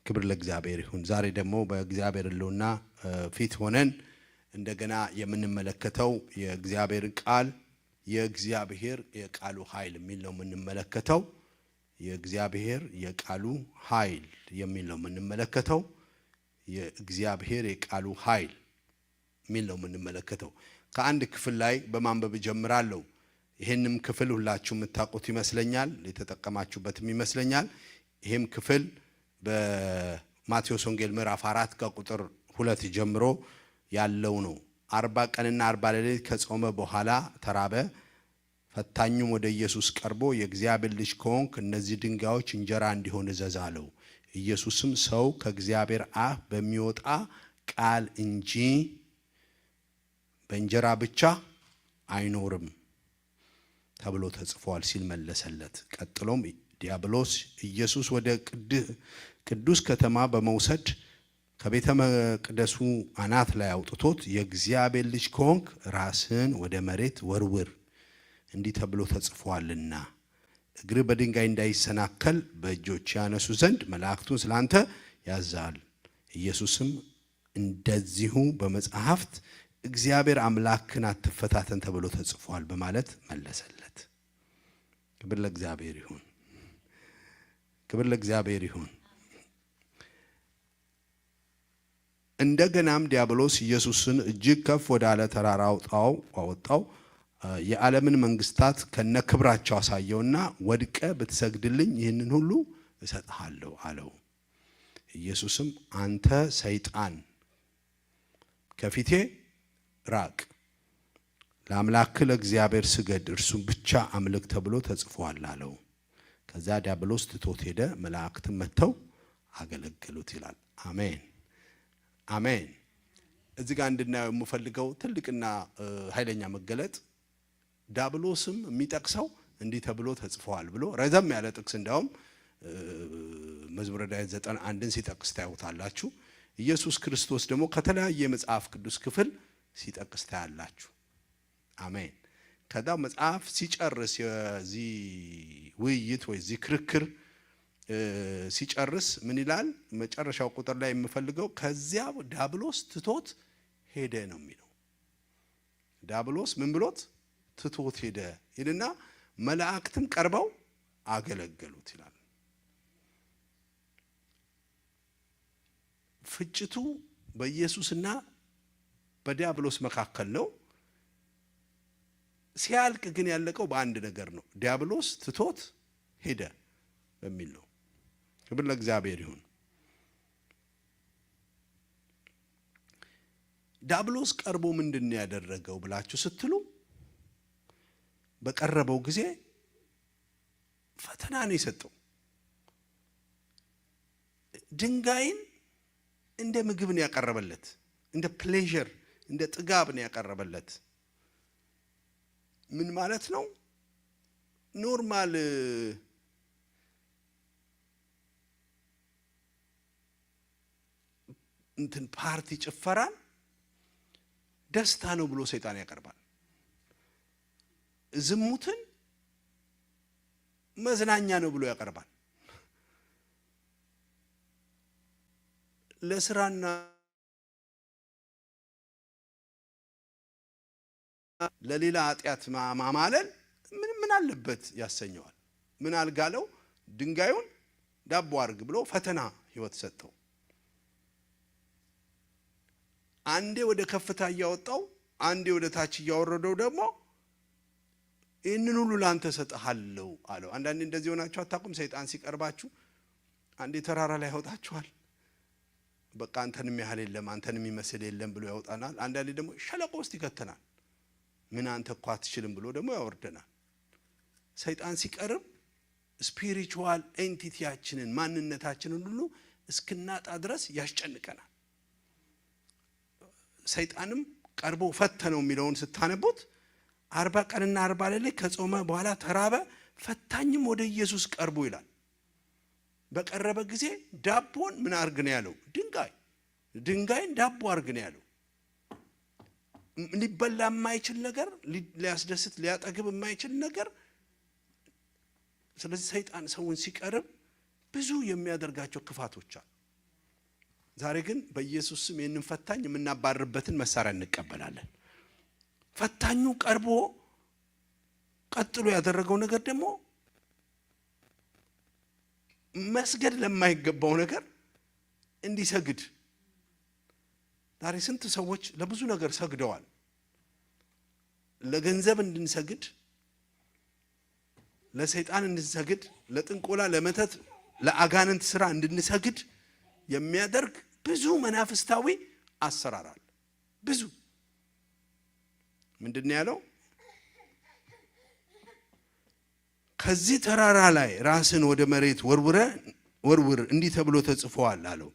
ክብር ለእግዚአብሔር ይሁን። ዛሬ ደግሞ በእግዚአብሔር ሕልውና ፊት ሆነን እንደገና የምንመለከተው የእግዚአብሔር ቃል የእግዚአብሔር የቃሉ ኃይል የሚል ነው የምንመለከተው። የእግዚአብሔር የቃሉ ኃይል የሚል ነው የምንመለከተው። የእግዚአብሔር የቃሉ ኃይል የሚል ነው የምንመለከተው። ከአንድ ክፍል ላይ በማንበብ ጀምራለሁ። ይሄንም ክፍል ሁላችሁ የምታውቁት ይመስለኛል፣ የተጠቀማችሁበትም ይመስለኛል። ይሄም ክፍል በማቴዎስ ወንጌል ምዕራፍ 4 ከቁጥር 2 ጀምሮ ያለው ነው። 40 ቀንና 40 ሌሊት ከጾመ በኋላ ተራበ። ፈታኙም ወደ ኢየሱስ ቀርቦ የእግዚአብሔር ልጅ ከሆንክ እነዚህ ድንጋዮች እንጀራ እንዲሆን እዘዝ አለው። ኢየሱስም ሰው ከእግዚአብሔር አፍ በሚወጣ ቃል እንጂ በእንጀራ ብቻ አይኖርም ተብሎ ተጽፏል ሲል መለሰለት። ቀጥሎም ዲያብሎስ ኢየሱስ ወደ ቅዱስ ከተማ በመውሰድ ከቤተ መቅደሱ አናት ላይ አውጥቶት የእግዚአብሔር ልጅ ከሆንክ ራስህን ወደ መሬት ወርውር፣ እንዲህ ተብሎ ተጽፏልና እግር በድንጋይ እንዳይሰናከል በእጆች ያነሱ ዘንድ መላእክቱን ስላንተ ያዛል። ኢየሱስም እንደዚሁ በመጽሐፍት እግዚአብሔር አምላክን አትፈታተን ተብሎ ተጽፏል በማለት መለሰለት። ክብር ለእግዚአብሔር ይሁን። ክብር ለእግዚአብሔር ይሁን። እንደገናም ዲያብሎስ ኢየሱስን እጅግ ከፍ ወዳለ ተራራ አወጣው። የዓለምን መንግስታት ከነክብራቸው አሳየውና ወድቀ ብትሰግድልኝ ይህንን ሁሉ እሰጥሃለሁ አለው። ኢየሱስም አንተ ሰይጣን ከፊቴ ራቅ፣ ለአምላክ ለእግዚአብሔር ስገድ፣ እርሱም ብቻ አምልክ ተብሎ ተጽፏል አለው። ከዛ ዲያብሎስ ትቶት ሄደ። መላእክትም መጥተው አገለገሉት ይላል። አሜን አሜን። እዚህ ጋር እንድናየው የምፈልገው ትልቅና ኃይለኛ መገለጥ ዲያብሎስም የሚጠቅሰው እንዲህ ተብሎ ተጽፏል ብሎ ረዘም ያለ ጥቅስ እንዳውም መዝሙረ ዳዊት 91ን ሲጠቅስ ታዩታላችሁ። ኢየሱስ ክርስቶስ ደግሞ ከተለያየ የመጽሐፍ ቅዱስ ክፍል ሲጠቅስ ታያላችሁ። አሜን። ከዛ መጽሐፍ ሲጨርስ የዚህ ውይይት ወይዚህ ክርክር ሲጨርስ ምን ይላል? መጨረሻው ቁጥር ላይ የምፈልገው ከዚያ ዲያብሎስ ትቶት ሄደ ነው የሚለው። ዲያብሎስ ምን ብሎት ትቶት ሄደ ይልና መላእክትም ቀርበው አገለገሉት ይላል። ፍጭቱ በኢየሱስና በዲያብሎስ መካከል ነው። ሲያልቅ ግን ያለቀው በአንድ ነገር ነው። ዲያብሎስ ትቶት ሄደ በሚል ነው። ክብር ለእግዚአብሔር ይሁን። ዲያብሎስ ቀርቦ ምንድን ያደረገው ብላችሁ ስትሉ በቀረበው ጊዜ ፈተና ነው የሰጠው። ድንጋይን እንደ ምግብ ነው ያቀረበለት፣ እንደ ፕሌዠር እንደ ጥጋብ ነው ያቀረበለት። ምን ማለት ነው? ኖርማል እንትን ፓርቲ ጭፈራን ደስታ ነው ብሎ ሰይጣን ያቀርባል። ዝሙትን መዝናኛ ነው ብሎ ያቀርባል። ለስራና ለሌላ ኃጢአት ማማለል ምን አለበት ያሰኘዋል። ምን አልጋለው? ድንጋዩን ዳቦ አርግ ብሎ ፈተና ህይወት ሰጠው። አንዴ ወደ ከፍታ እያወጣው አንዴ ወደ ታች እያወረደው ደግሞ ይህንን ሁሉ ላንተ ሰጥሃለሁ አለው። አንዳንዴ እንደዚህ ሆናችሁ አታውቁም? ሰይጣን ሲቀርባችሁ አንዴ ተራራ ላይ ያወጣችኋል። በቃ አንተን የሚያህል የለም፣ አንተን የሚመስል የለም ብሎ ያወጣናል። አንዳንዴ ደግሞ ሸለቆ ውስጥ ይከተናል። ምን አንተ እኮ አትችልም ብሎ ደግሞ ያወርደናል። ሰይጣን ሲቀርብ ስፒሪቹዋል ኤንቲቲያችንን ማንነታችንን ሁሉ እስክናጣ ድረስ ያስጨንቀናል። ሰይጣንም ቀርቦ ፈተነው የሚለውን ስታነቡት 40 ቀንና 40 ሌሊት ከጾመ በኋላ ተራበ፣ ፈታኝም ወደ ኢየሱስ ቀርቦ ይላል። በቀረበ ጊዜ ዳቦን ምን አርግ ነው ያለው? ድንጋይን ዳቦ አርግ ነው ያለው። ሊበላ የማይችል ነገር፣ ሊያስደስት ሊያጠግብ የማይችል ነገር ስለዚህ ሰይጣን ሰውን ሲቀርብ ብዙ የሚያደርጋቸው ክፋቶች አሉ። ዛሬ ግን በኢየሱስ ስም ይህንን ፈታኝ የምናባርርበትን መሳሪያ እንቀበላለን። ፈታኙ ቀርቦ ቀጥሎ ያደረገው ነገር ደግሞ መስገድ ለማይገባው ነገር እንዲሰግድ። ዛሬ ስንት ሰዎች ለብዙ ነገር ሰግደዋል። ለገንዘብ እንድንሰግድ፣ ለሰይጣን እንድንሰግድ፣ ለጥንቆላ፣ ለመተት፣ ለአጋንንት ስራ እንድንሰግድ የሚያደርግ ብዙ መናፍስታዊ አሰራር አለ። ብዙ ምንድነው ያለው? ከዚህ ተራራ ላይ ራስን ወደ መሬት ወርውር እንዲህ ተብሎ ተጽፏል አለው።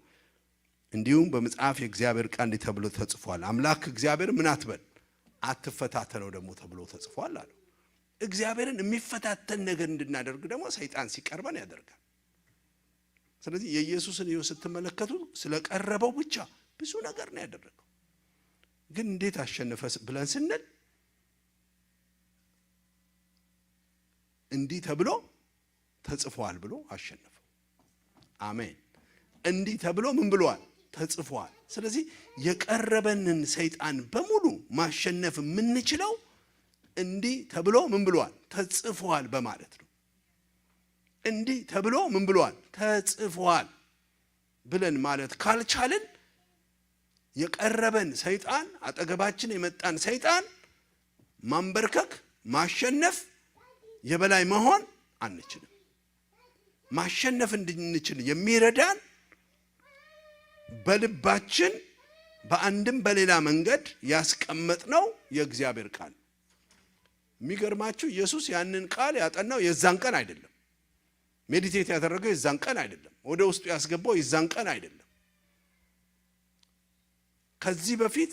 እንዲሁም በመጽሐፍ የእግዚአብሔር ቃል እንዲህ ተብሎ ተጽፏል፣ አምላክ እግዚአብሔር ምን አትበል አትፈታተነው ደግሞ ተብሎ ተጽፏል አለው። እግዚአብሔርን የሚፈታተን ነገር እንድናደርግ ደግሞ ሰይጣን ሲቀርበን ያደርጋል። ስለዚህ የኢየሱስን ሕይወት ስትመለከቱ ስለቀረበው ብቻ ብዙ ነገር ነው ያደረገው። ግን እንዴት አሸነፈ ብለን ስንል እንዲህ ተብሎ ተጽፏል ብሎ አሸነፈው። አሜን። እንዲህ ተብሎ ምን ብሏል? ተጽፏል። ስለዚህ የቀረበንን ሰይጣን በሙሉ ማሸነፍ የምንችለው እንዲህ ተብሎ ምን ብሏል? ተጽፏል በማለት ነው። እንዲህ ተብሎ ምን ብሏል? ተጽፏል ብለን ማለት ካልቻልን የቀረበን ሰይጣን አጠገባችን የመጣን ሰይጣን ማንበርከክ፣ ማሸነፍ፣ የበላይ መሆን አንችልም። ማሸነፍ እንድንችል የሚረዳን በልባችን በአንድም በሌላ መንገድ ያስቀመጥነው የእግዚአብሔር ቃል። የሚገርማችሁ ኢየሱስ ያንን ቃል ያጠናው የዛን ቀን አይደለም። ሜዲቴት ያደረገው የዛን ቀን አይደለም። ወደ ውስጡ ያስገባው የዛን ቀን አይደለም። ከዚህ በፊት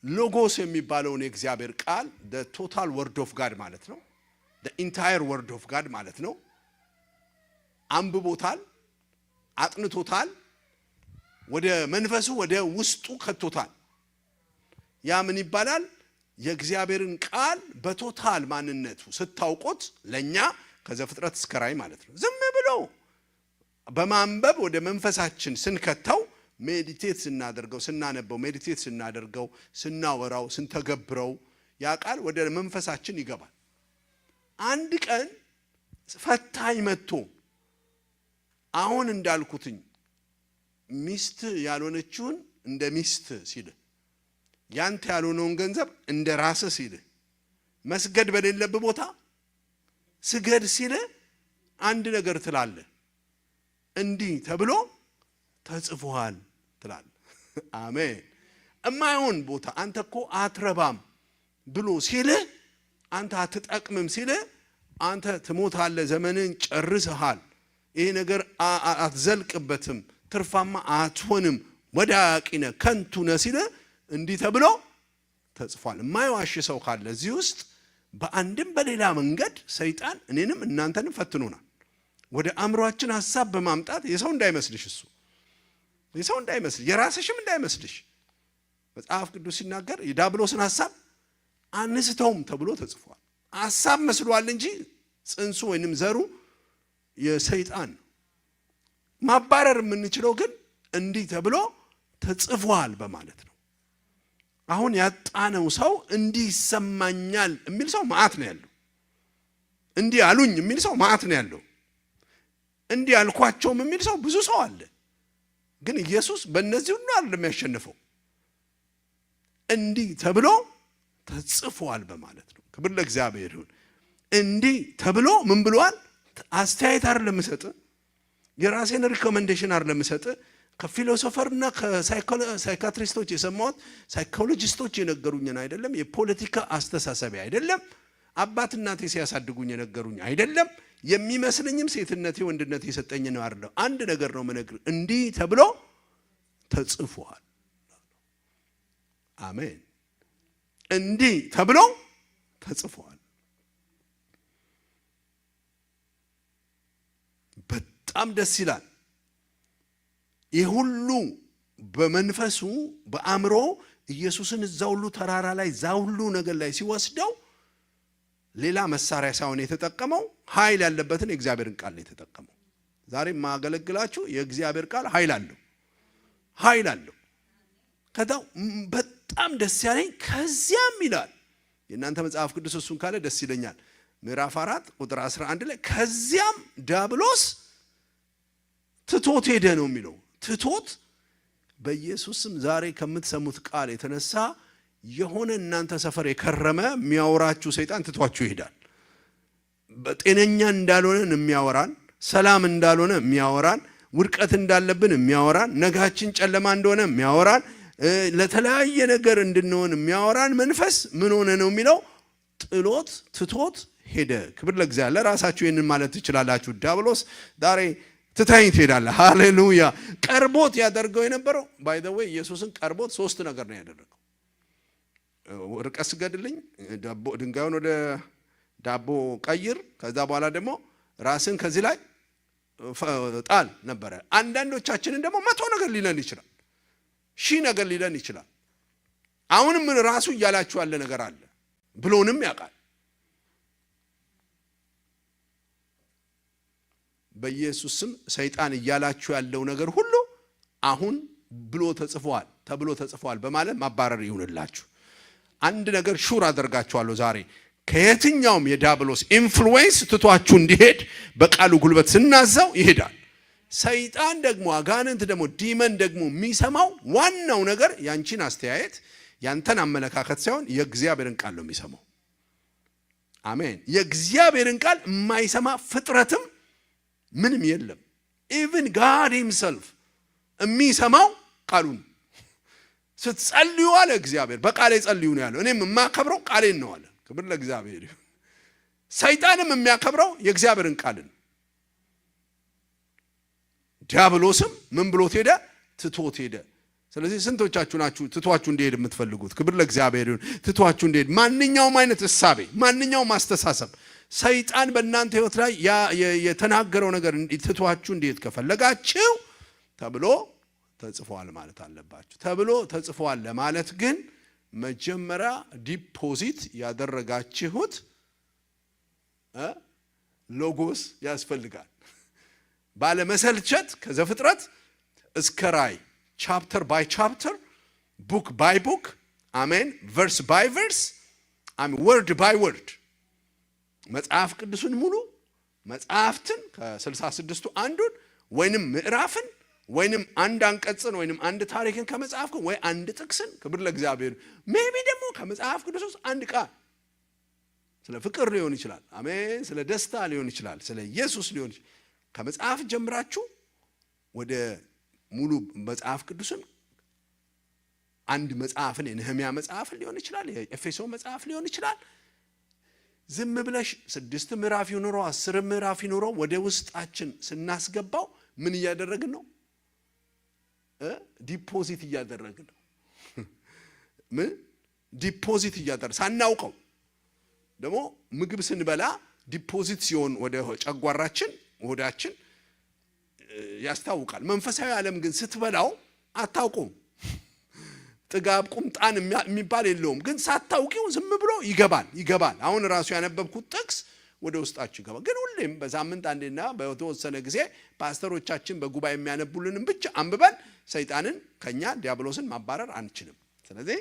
ሎጎስ የሚባለውን የእግዚአብሔር ቃል the total word of God ማለት ነው። the entire word of God ማለት ነው። አንብቦታል፣ አጥንቶታል፣ ወደ መንፈሱ ወደ ውስጡ ከቶታል። ያ ምን ይባላል? የእግዚአብሔርን ቃል በቶታል ማንነቱ ስታውቁት ለኛ ከዘፍጥረት እስከ ራዕይ ማለት ነው። ዝም ብሎ በማንበብ ወደ መንፈሳችን ስንከተው ሜዲቴት ስናደርገው፣ ስናነበው፣ ሜዲቴት ስናደርገው፣ ስናወራው፣ ስንተገብረው ያ ቃል ወደ መንፈሳችን ይገባል። አንድ ቀን ፈታኝ መጥቶ አሁን እንዳልኩትኝ ሚስት ያልሆነችውን እንደ ሚስት ሲል፣ ያንተ ያልሆነውን ገንዘብ እንደ ራስ ሲል፣ መስገድ በሌለበት ቦታ ስገድ ሲል አንድ ነገር ትላለ። እንዲህ ተብሎ ተጽፏል ትላለ። አሜን። እማይሆን ቦታ አንተ እኮ አትረባም ብሎ ሲል፣ አንተ አትጠቅምም ሲል፣ አንተ ትሞታለህ፣ ዘመንን ጨርሰሃል፣ ይሄ ነገር አትዘልቅበትም፣ ትርፋማ አትሆንም፣ ወዳቂ ነህ፣ ከንቱ ነህ ሲል እንዲህ ተብሎ ተጽፏል። የማይዋሽ ሰው ካለ እዚህ ውስጥ በአንድም በሌላ መንገድ ሰይጣን እኔንም እናንተንም ፈትኖናል። ወደ አእምሮአችን ሐሳብ በማምጣት የሰው እንዳይመስልሽ፣ እሱ የሰው እንዳይመስልሽ፣ የራስሽም እንዳይመስልሽ። መጽሐፍ ቅዱስ ሲናገር የዲያብሎስን ሐሳብ አንስተውም ተብሎ ተጽፏል። ሐሳብ መስሏል እንጂ ጽንሱ ወይንም ዘሩ የሰይጣን ነው። ማባረር የምንችለው ግን እንዲህ ተብሎ ተጽፏል በማለት ነው። አሁን ያጣነው ሰው እንዲህ ይሰማኛል የሚል ሰው ማዕት ነው ያለው። እንዲህ አሉኝ የሚል ሰው ማዕት ነው ያለው። እንዲህ አልኳቸውም የሚል ሰው ብዙ ሰው አለ። ግን ኢየሱስ በእነዚህ ሁሉ አይደለም ያሸነፈው። እንዲህ ተብሎ ተጽፏል በማለት ነው። ክብር ለእግዚአብሔር ይሁን። እንዲህ ተብሎ ምን ብሏል? አስተያየት አይደለም የምሰጥ፣ የራሴን ሪኮመንዴሽን አይደለም የምሰጥ፣ ከፊሎሶፈርና ከሳይካትሪስቶች የሰማሁት ሳይኮሎጂስቶች የነገሩኝን አይደለም፣ የፖለቲካ አስተሳሰቢ አይደለም፣ አባት እናቴ ሲያሳድጉኝ የነገሩኝ አይደለም፣ የሚመስለኝም ሴትነቴ ወንድነቴ የሰጠኝ ነው አይደለም። አንድ ነገር ነው መነግር፣ እንዲህ ተብሎ ተጽፏል። አሜን። እንዲህ ተብሎ ተጽፏል። በጣም ደስ ይላል። ይህ ሁሉ በመንፈሱ በአእምሮ ኢየሱስን እዛ ሁሉ ተራራ ላይ እዛ ሁሉ ነገር ላይ ሲወስደው ሌላ መሳሪያ ሳይሆን የተጠቀመው ኃይል ያለበትን የእግዚአብሔርን ቃል ነው የተጠቀመው። ዛሬ ማገለግላችሁ የእግዚአብሔር ቃል ኃይል አለው። ከዛው በጣም ደስ ያለኝ ከዚያም ይላል የእናንተ መጽሐፍ ቅዱስ እሱን ካለ ደስ ይለኛል። ምዕራፍ 4 ቁጥር 11 ላይ ከዚያም ዲያብሎስ ትቶት ሄደ ነው የሚለው። ትቶት በኢየሱስም ዛሬ ከምትሰሙት ቃል የተነሳ የሆነ እናንተ ሰፈር የከረመ የሚያወራችሁ ሰይጣን ትቷችሁ ይሄዳል። በጤነኛ እንዳልሆነ የሚያወራን፣ ሰላም እንዳልሆነ የሚያወራን፣ ውድቀት እንዳለብን የሚያወራን፣ ነጋችን ጨለማ እንደሆነ የሚያወራን፣ ለተለያየ ነገር እንድንሆን የሚያወራን መንፈስ ምን ሆነ ነው የሚለው? ጥሎት ትቶት ሄደ። ክብር ለእግዚአብሔር። ለራሳችሁ ይህንን ማለት ትችላላችሁ። ዲያብሎስ ዛሬ ትታኝ ትሄዳለህ። ሃሌሉያ። ቀርቦት ያደርገው የነበረው ባይ ዘ ዌይ ኢየሱስን ቀርቦት 3 ነገር ነው ያደረገው። ርቀት ስገድልኝ፣ ድንጋዩን ወደ ዳቦ ቀይር፣ ከዛ በኋላ ደግሞ ራስን ከዚህ ላይ ጣል ነበረ። አንዳንዶቻችንን ደግሞ 100 ነገር ሊለን ይችላል፣ 1000 ነገር ሊለን ይችላል። አሁንም ራሱ እያላችሁ ያለ ነገር አለ ብሎንም ያውቃል። በኢየሱስ ስም ሰይጣን እያላችሁ ያለው ነገር ሁሉ አሁን ተብሎ ተጽፏል በማለት ማባረር ይሁንላችሁ። አንድ ነገር ሹር አደርጋችኋለሁ ዛሬ ከየትኛውም የዲያብሎስ ኢንፍሉዌንስ ትቷችሁ እንዲሄድ በቃሉ ጉልበት ስናዛው ይሄዳል። ሰይጣን ደግሞ አጋንንት ደግሞ ዲመን ደግሞ የሚሰማው ዋናው ነገር ያንቺን አስተያየት ያንተን አመለካከት ሳይሆን የእግዚአብሔርን ቃል ነው የሚሰማው። አሜን። የእግዚአብሔርን ቃል የማይሰማ ፍጥረትም ምንም የለም። ኢቭን ጋድ ሂምሰልፍ የሚሰማው ቃሉን። ስትጸልዩ አለ እግዚአብሔር በቃሌ ጸልዩ ነው ያለው። እኔም የማከብረው ቃሌን ነው አለ። ክብር ለእግዚአብሔር። ሰይጣንም የሚያከብረው የእግዚአብሔርን ቃልን። ዲያብሎስም ምን ብሎት ሄደ? ትቶት ሄደ። ስለዚህ ስንቶቻችሁ ናችሁ ትቷችሁ እንዲሄድ የምትፈልጉት? ክብር ለእግዚአብሔር ይሁን። ትቷችሁ እንዲሄድ ማንኛውም አይነት እሳቤ፣ ማንኛውም አስተሳሰብ ሰይጣን በእናንተ ህይወት ላይ የተናገረው ነገር ትቷችሁ እንዲሄድ ከፈለጋችሁ ተብሎ ተጽፏል ማለት አለባችሁ። ተብሎ ተጽፏል ለማለት ግን መጀመሪያ ዲፖዚት ያደረጋችሁት ሎጎስ ያስፈልጋል። ባለመሰልቸት ከዘፍጥረት እስከ ራዕይ ቻፕተር ባይ ቻፕተር፣ ቡክ ባይ ቡክ፣ አሜን፣ ቨርስ ባይ ቨርስ፣ ወርድ ባይ ወርድ መጽሐፍ ቅዱስን ሙሉ መጽሐፍትን ከ66ቱ አንዱን ወይንም ምዕራፍን ወይንም አንድ አንቀጽን ወይንም አንድ ታሪክን ከመጽሐፍ ወይ አንድ ጥቅስን፣ ክብር ለእግዚአብሔር፣ ሜቢ ደግሞ ከመጽሐፍ ቅዱስ ውስጥ አንድ ቃል ስለ ፍቅር ሊሆን ይችላል፣ አሜን፣ ስለ ደስታ ሊሆን ይችላል፣ ስለ ኢየሱስ ሊሆን ይችላል። ከመጽሐፍ ጀምራችሁ ወደ ሙሉ መጽሐፍ ቅዱስን አንድ መጽሐፍን የነህምያ መጽሐፍን ሊሆን ይችላል፣ የኤፌሶን መጽሐፍ ሊሆን ይችላል። ዝም ብለሽ 6 ምዕራፍ ይኖረው 10 ምዕራፍ ይኖረው ወደ ውስጣችን ስናስገባው ምን እያደረግን ነው? ዲፖዚት እያደረግን ነው። ምን ዲፖዚት እያደረግን ሳናውቀው ደግሞ ምግብ ስንበላ ዲፖዚት ሲሆን ወደ ጨጓራችን ወዳችን ያስታውቃል። መንፈሳዊ ዓለም ግን ስትበላው አታውቁም። ጥጋብ ቁምጣን የሚባል የለውም። ግን ሳታውቂው ዝም ብሎ ይገባል። አሁን ራሱ ያነበብኩት ጥቅስ ወደ ውስጣችሁ ይገባል። ግን ሁሌም በሳምንት አንዴና በተወሰነ ጊዜ ፓስተሮቻችን በጉባኤ የሚያነቡልንም ብቻ አንብበን ሰይጣንን ከኛ ዲያብሎስን ማባረር አንችልም። ስለዚህ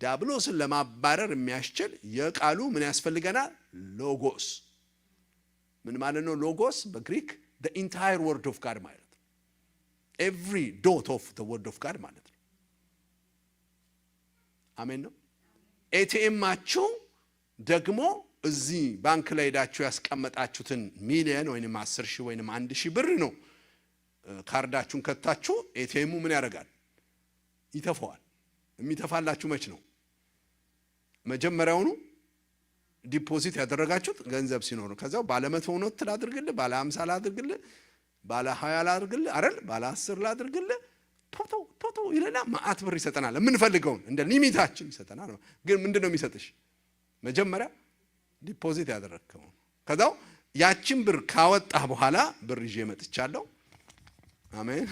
ዲያብሎስን ለማባረር የሚያስችል የቃሉ ምን ያስፈልገናል? ሎጎስ። ምን ማለት ነው ሎጎስ? በግሪክ the entire word of God ማለት ነው። every dot of the word of God ማለት ነው። አሜን ነው። ኤቲኤማችሁ ደግሞ እዚህ ባንክ ላይ ሄዳችሁ ያስቀመጣችሁትን ሚሊዮን ወይንም 10,000 ወይንም 1,000 ብር ነው ካርዳችሁን ከታችሁ ኤቲኤሙ ምን ያደርጋል? ይተፋዋል። የሚተፋላችሁ መች ነው? መጀመሪያውኑ ዲፖዚት ያደረጋችሁት ገንዘብ ሲኖር፣ ከዛው ባለ 100 ኖት ላድርግልህ፣ ባለ 50 ላድርግልህ፣ ባለ 20 ላድርግልህ፣ አይደል ባለ 10 ላድርግልህ ቶቶ ይለና ማአት ብር ይሰጠናል። የምንፈልገውን እንደ ሊሚታችን ይሰጠናል። ግን ምንድነው የሚሰጥሽ? መጀመሪያ ዲፖዚት ያደረግከው። ከዛው ያችን ብር ካወጣህ በኋላ ብር ይዤ መጥቻለሁ፣ አሜን።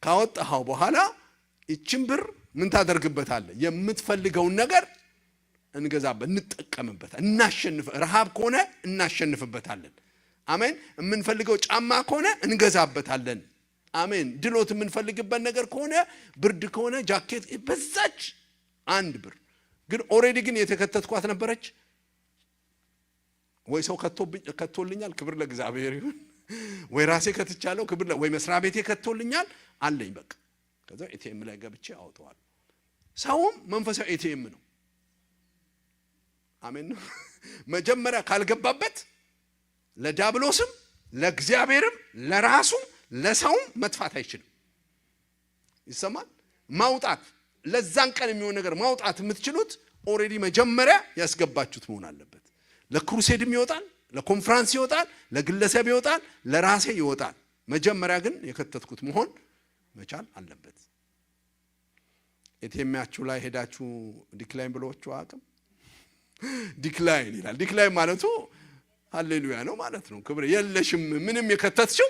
ካወጣኸው በኋላ ይችን ብር ምን ታደርግበታለህ? የምትፈልገውን ነገር እንገዛበት እንጠቀምበት እናሸንፍ ረሃብ ከሆነ እናሸንፍበታለን አሜን የምንፈልገው ጫማ ከሆነ እንገዛበታለን አሜን ድሎት የምንፈልግበት ነገር ከሆነ ብርድ ከሆነ ጃኬት በዛች አንድ ብር ግን ኦሬዲ ግን የተከተትኳት ነበረች ወይ ሰው ከቶልኛል ክብር ለእግዚአብሔር ይሁን ወይ ራሴ ከትቻለሁ ክብር ወይ መስሪያ ቤቴ ከቶልኛል አለኝ በቃ ከዛ ኤቲኤም ላይ ገብቼ አውጣዋለሁ ሰውም መንፈሳዊ ኤቲኤም ነው አሜን መጀመሪያ ካልገባበት ለዲያብሎስም ለእግዚአብሔርም ለራሱም ለሰውም መጥፋት አይችልም ይሰማል ማውጣት ለዛን ቀን የሚሆን ነገር ማውጣት የምትችሉት ኦሬዲ መጀመሪያ ያስገባችሁት መሆን አለበት ለክሩሴድም ይወጣል ለኮንፈረንስ ይወጣል ለግለሰብ ይወጣል ለራሴ ይወጣል መጀመሪያ ግን የከተትኩት መሆን መቻል አለበት ኤቲኤምያችሁ ላይ ሄዳችሁ ዲክላይን ብሎችሁ አቅም ዲክላይን ይላል ዲክላይን ማለቱ ሃሌሉያ ነው ማለት ነው ክብር የለሽም ምንም የከተትሽው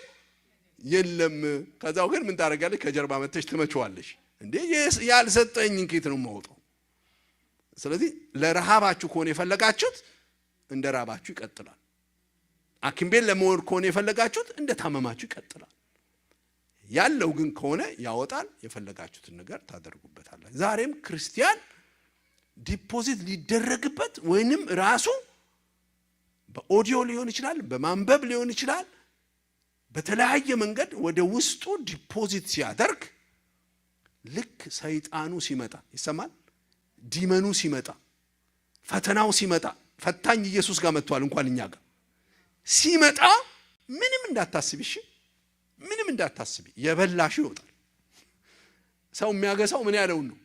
የለም ከዛው ግን ምን ታረጋለሽ ከጀርባ መተሽ ትመጪዋለሽ እንዴ ያልሰጠኝ እንኪት ነው ማውጣው ስለዚህ ለረሃባችሁ ከሆነ የፈለጋችሁት እንደ ራባችሁ ይቀጥላል አኪም ቤት ለመወር ከሆነ የፈለጋችሁት እንደ ታመማችሁ ይቀጥላል ያለው ግን ከሆነ ያወጣል የፈለጋችሁትን ነገር ታደርጉበታላችሁ ዛሬም ክርስቲያን ዲፖዚት ሊደረግበት ወይንም ራሱ በኦዲዮ ሊሆን ይችላል በማንበብ ሊሆን ይችላል በተለያየ መንገድ ወደ ውስጡ ዲፖዚት ሲያደርግ ልክ ሰይጣኑ ሲመጣ ይሰማል ዲመኑ ሲመጣ ፈተናው ሲመጣ ፈታኝ ኢየሱስ ጋር መጥቷል እንኳን እኛ ጋር ሲመጣ ምንም እንዳታስቢ እሺ ምንም እንዳታስቢ የበላሽ ይወጣል ሰው የሚያገሳው ምን ያለው ነው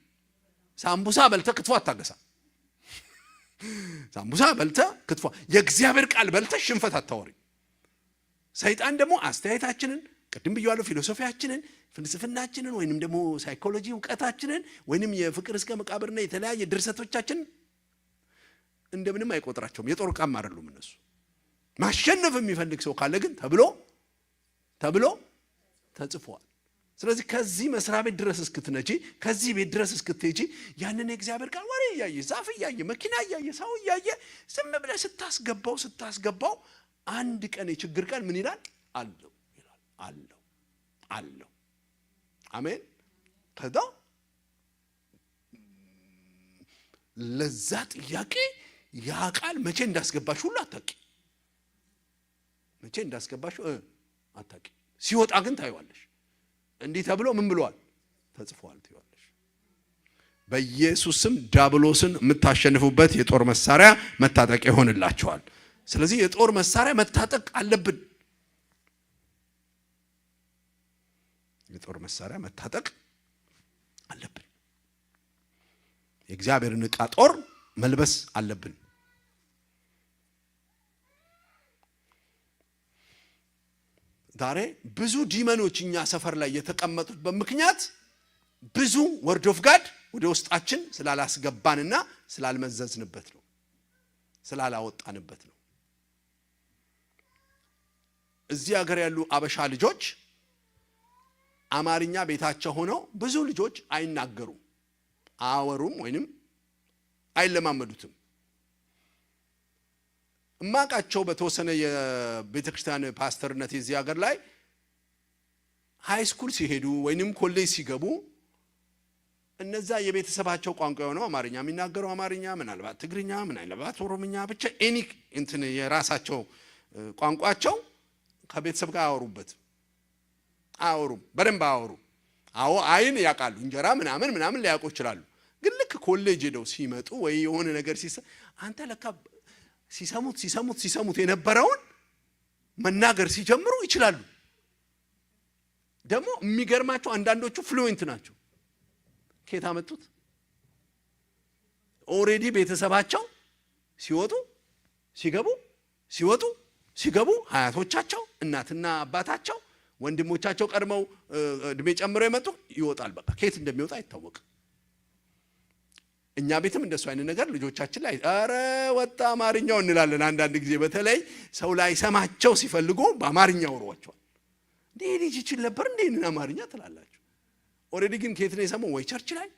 ሳምቡሳ በልተ ክትፎ አታገሳ ሳምቡሳ በልተ ክትፎ የእግዚአብሔር ቃል በልተ ሽንፈት አታወሪ ሰይጣን ደግሞ አስተያየታችንን ቅድም ብያለሁ ፊሎሶፊያችንን ፍልስፍናችንን ወይንም ደግሞ ሳይኮሎጂ ዕውቀታችንን ወይንም የፍቅር እስከ መቃብርና የተለያየ ድርሰቶቻችን እንደምንም አይቆጥራቸውም የጦር ቃም አይደሉም እነሱ ማሸነፍ የሚፈልግ ሰው ካለ ግን ተብሎ ተጽፏል ስለዚህ ከዚህ መስሪያ ቤት ድረስ እስክትነጂ ከዚህ ቤት ድረስ እስክትሄጂ ያንን የእግዚአብሔር ቃል ወሬ ያየ ዛፍ ያየ መኪና ያየ ሰው ያየ ዝም ብለህ ስታስገባው አንድ ቀን የችግር ቀን ምን ይላል አለው ይላል አለው አሜን ከዛ ለዛ ጥያቄ ያ ቃል መቼ እንዳስገባሽ ሁሉ አታቂ መቼ እንዳስገባሽ አታቂ ሲወጣ ግን ታይዋለሽ እንዲህ ተብሎ ምን ብሏል ተጽፏል ትይዋለሽ በኢየሱስ ስም ዲያብሎስን የምታሸንፉበት የጦር መሳሪያ መታጠቅ ይሆንላችኋል ስለዚህ የጦር መሳሪያ መታጠቅ አለብን የጦር መሳሪያ መታጠቅ አለብን የእግዚአብሔርን ዕቃ ጦር መልበስ አለብን ዛሬ ብዙ ዲመኖች እኛ ሰፈር ላይ የተቀመጡት በምክንያት ብዙ ወርድ ኦፍ ጋድ ወደ ውስጣችን ስላላስገባንና ስላልመዘዝንበት ነው ስላላወጣንበት ነው እዚህ ሀገር ያሉ አበሻ ልጆች አማርኛ ቤታቸው ሆነው ብዙ ልጆች አይናገሩም አወሩም ወይንም አይለማመዱትም እማቃቸው በተወሰነ የቤተክርስቲያን ፓስተርነት እዚህ ሀገር ላይ ሃይ ስኩል ሲሄዱ ወይንም ኮሌጅ ሲገቡ እነዛ የቤተሰባቸው ቋንቋ የሆነው አማርኛ የሚናገሩ አማርኛ ምናልባት ትግርኛ ምናልባት ኦሮምኛ ብቻ ኤኒክ እንትን የራሳቸው ቋንቋቸው ከቤተሰብ ጋር አወሩም በደንብ አወሩ አዎ አይን ያቃሉ እንጀራ ምናምን ሊያውቁ ይችላሉ ግን ልክ ኮሌጅ ሄደው ሲመጡ ወይ የሆነ ነገር አንተ ለካ ሲሰሙት የነበረውን መናገር ሲጀምሩ ይችላሉ ደግሞ የሚገርማቸው አንዳንዶቹ ፍሉዌንት ናቸው ከየት አመጡት ኦሬዲ ቤተሰባቸው ሲገቡ ሀያቶቻቸው እናትና አባታቸው ወንድሞቻቸው ቀድመው እድሜ ጨምረው የመጡ ይወጣል በቃ ከየት እንደሚወጣ አይታወቅም እኛ ቤትም እንደሱ አይነት ነገር ልጆቻችን ላይ አረ ወጣ አማርኛው እንላለን አንዳንድ ጊዜ በተለይ ሰው ላይ ሰማቸው ሲፈልጉ በአማርኛው ወሯቸዋል እንዴ ልጅ ይችል ነበር እንዴ አማርኛ ትላላችሁ ኦሬዲ ግን ከየት ነው የሰማው ወይ ቸርች ላይ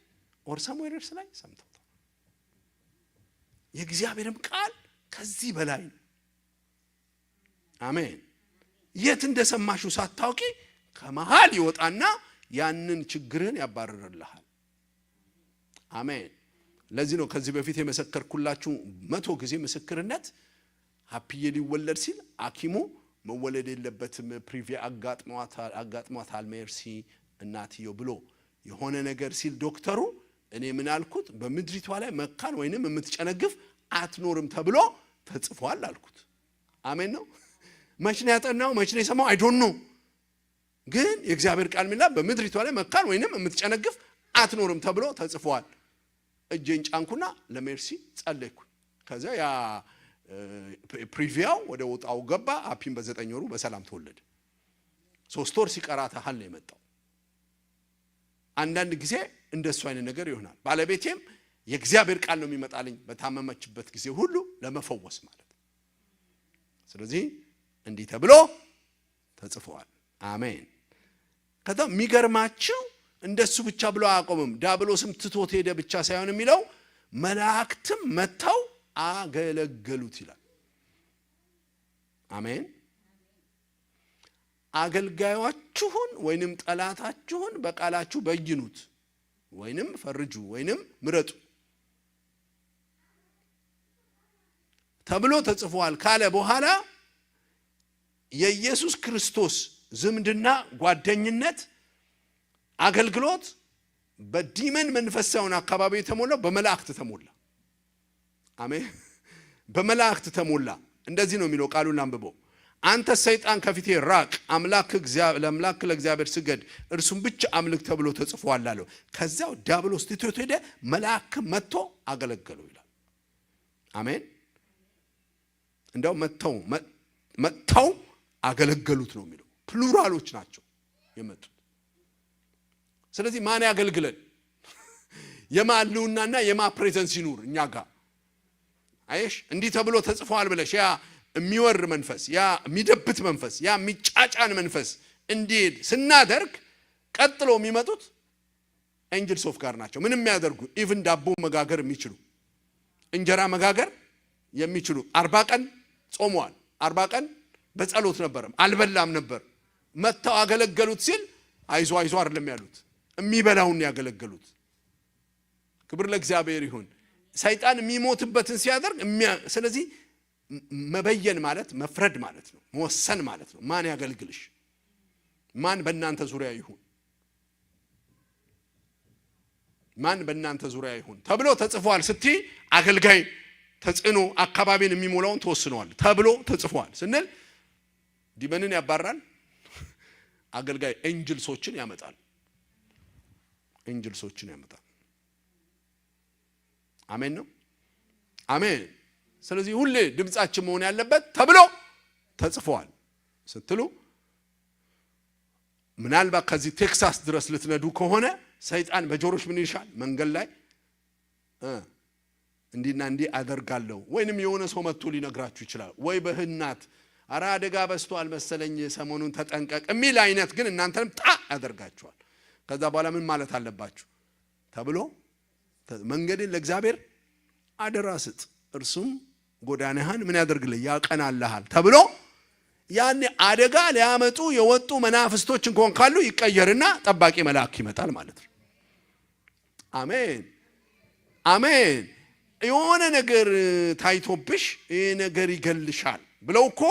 ኦር ሰምዌርስ ላይ ሰምተው የእግዚአብሔርም ቃል ከዚህ በላይ ነው። አሜን። የት እንደሰማሹ ሳታውቂ ከመሃል ይወጣና ያንን ችግርን ያባረርልሃል። አሜን። ለዚህ ነው ከዚህ በፊት የመሰከርኩላችሁ 100 ጊዜ ምስክርነት ሀፒዬ ሊወለድ ሲል ሐኪሙ መወለድ የለበትም ፕሪቪ አጋጥሟታል ሜርሲ እናትየው ብሎ የሆነ ነገር ሲል ዶክተሩ እኔ ምን አልኩት? በምድሪቷ ላይ መካን ወይንም የምትጨነግፍ አትኖርም ተብሎ ተጽፏል አልኩት። አሜን ነው። መቼ ነው ያጠናው? መቼ ነው የሰማው? አይ ዶንት ኖ። ግን የእግዚአብሔር ቃል ሚላ በምድሪቷ ላይ መካን ወይንም የምትጨነግፍ አትኖርም ተብሎ ተጽፏል። እጄን ጫንኩና ለሜርሲ ጸለይኩ። ከዛ ያ ፕሪቪያው ወደ ወጣው ገባ። ሀፒም በ9 ወሩ በሰላም ተወለደ። 3 ወር ሲቀራት ሀል ነው የመጣው። አንዳንድ ጊዜ እንደሱ አይነት ነገር ይሆናል። ባለቤቴም የእግዚአብሔር ቃል ነው የሚመጣልኝ በታመመችበት ጊዜ ሁሉ ለመፈወስ ማለት። ስለዚህ እንዲህ ተብሎ ተጽፏል። አሜን። ከዛ የሚገርማችሁ እንደሱ ብቻ ብሎ አያቆምም። ዲያብሎስም ትቶት ሄደ ብቻ ሳይሆን የሚለው መላእክትም መተው አገለገሉት ይላል። አሜን። አገልጋዮቻችሁን ወይንም ጠላታችሁን በቃላችሁ በይኑት ወይንም ፈርጁ ወይንም ምረጡ ተብሎ ተጽፏል ካለ በኋላ የኢየሱስ ክርስቶስ ዝምድና ጓደኝነት አገልግሎት በዲመን መንፈሳውን አካባቢ የተሞላ በመላእክት ተሞላ። አሜን። በመላእክት ተሞላ። እንደዚህ ነው የሚለው ቃሉን አንብበው። አንተ ሰይጣን ከፊቴ ራቅ፣ አምላክ ለእግዚአብሔር ስገድ፣ እርሱም ብቻ አምልክ ተብሎ ተጽፏል አለው። ከዛው ዲያብሎስ ትቶት ሄደ፣ መልአክ መጥቶ አገለገለው ይላል። አሜን። እንደው መጥተው አገለገሉት ነው የሚለው። ፕሉራሎች ናቸው የመጡት። ስለዚህ ማን ያገልግለን? የማልውናና የማ ፕሬዘንስ ይኑር እኛ ጋር። አይሽ እንዲህ ተብሎ ተጽፏል ብለሽ ያ የሚወር መንፈስ፣ ያ የሚደብት መንፈስ፣ ያ የሚጫጫን መንፈስ እንዲሄድ ስናደርግ ቀጥሎ የሚመጡት ኤንጅልስ ኦፍ ጋር ናቸው። ምንም የሚያደርጉ ኢቭን ዳቦ መጋገር የሚችሉ እንጀራ መጋገር የሚችሉ 40 ቀን ጾመዋል። 40 ቀን በጸሎት ነበርም አልበላም ነበር። መተው አገለገሉት ሲል አይዞ አይደለም ያሉት፣ የሚበላውን ያገለገሉት። ክብር ለእግዚአብሔር ይሁን። ሰይጣን የሚሞትበትን ሲያደርግ ስለዚህ መበየን ማለት መፍረድ ማለት ነው፣ መወሰን ማለት ነው። ማን ያገልግልሽ? ማን በእናንተ ዙሪያ ይሁን? ማን በእናንተ ዙሪያ ይሁን ተብሎ ተጽፏል ስትይ አገልጋይ ተጽዕኖ አካባቢን የሚሞላውን ተወስኗል ተብሎ ተጽፏል ስንል ዲመንን ያባራል። አገልጋይ ኤንጅልሶችን ያመጣል። ኤንጅልሶችን ያመጣል። አሜን ነው። አሜን። ስለዚህ ሁሌ ድምጻችን መሆን ያለበት ተብሎ ተጽፏል ስትሉ ምናልባት ከዚህ ቴክሳስ ድረስ ልትነዱ ከሆነ ሰይጣን በጆሮሽ ምን ይልሻል? መንገድ ላይ እንዲና እንዲህ አደርጋለሁ ወይንም የሆነ ሰው መጥቶ ሊነግራችሁ ይችላል። ወይ በህናት አራ አደጋ በስቷል መሰለኝ ሰሞኑን ተጠንቀቅ የሚል አይነት ግን እናንተንም ያደርጋችኋል። ከዛ በኋላ ምን ማለት አለባችሁ ተብሎ መንገድን ለእግዚአብሔር አደራ ስጥ፣ እርሱም ጎዳናህን ምን ያደርግልህ? ያቀናልሃል ተብሎ ያን አደጋ ሊያመጡ የወጡ መናፍስቶች እንኳን ካሉ ይቀየርና ጠባቂ መልአክ ይመጣል ማለት ነው። አሜን አሜን። የሆነ ነገር ታይቶብሽ ይሄ ነገር ይገልሻል ብለው እኮ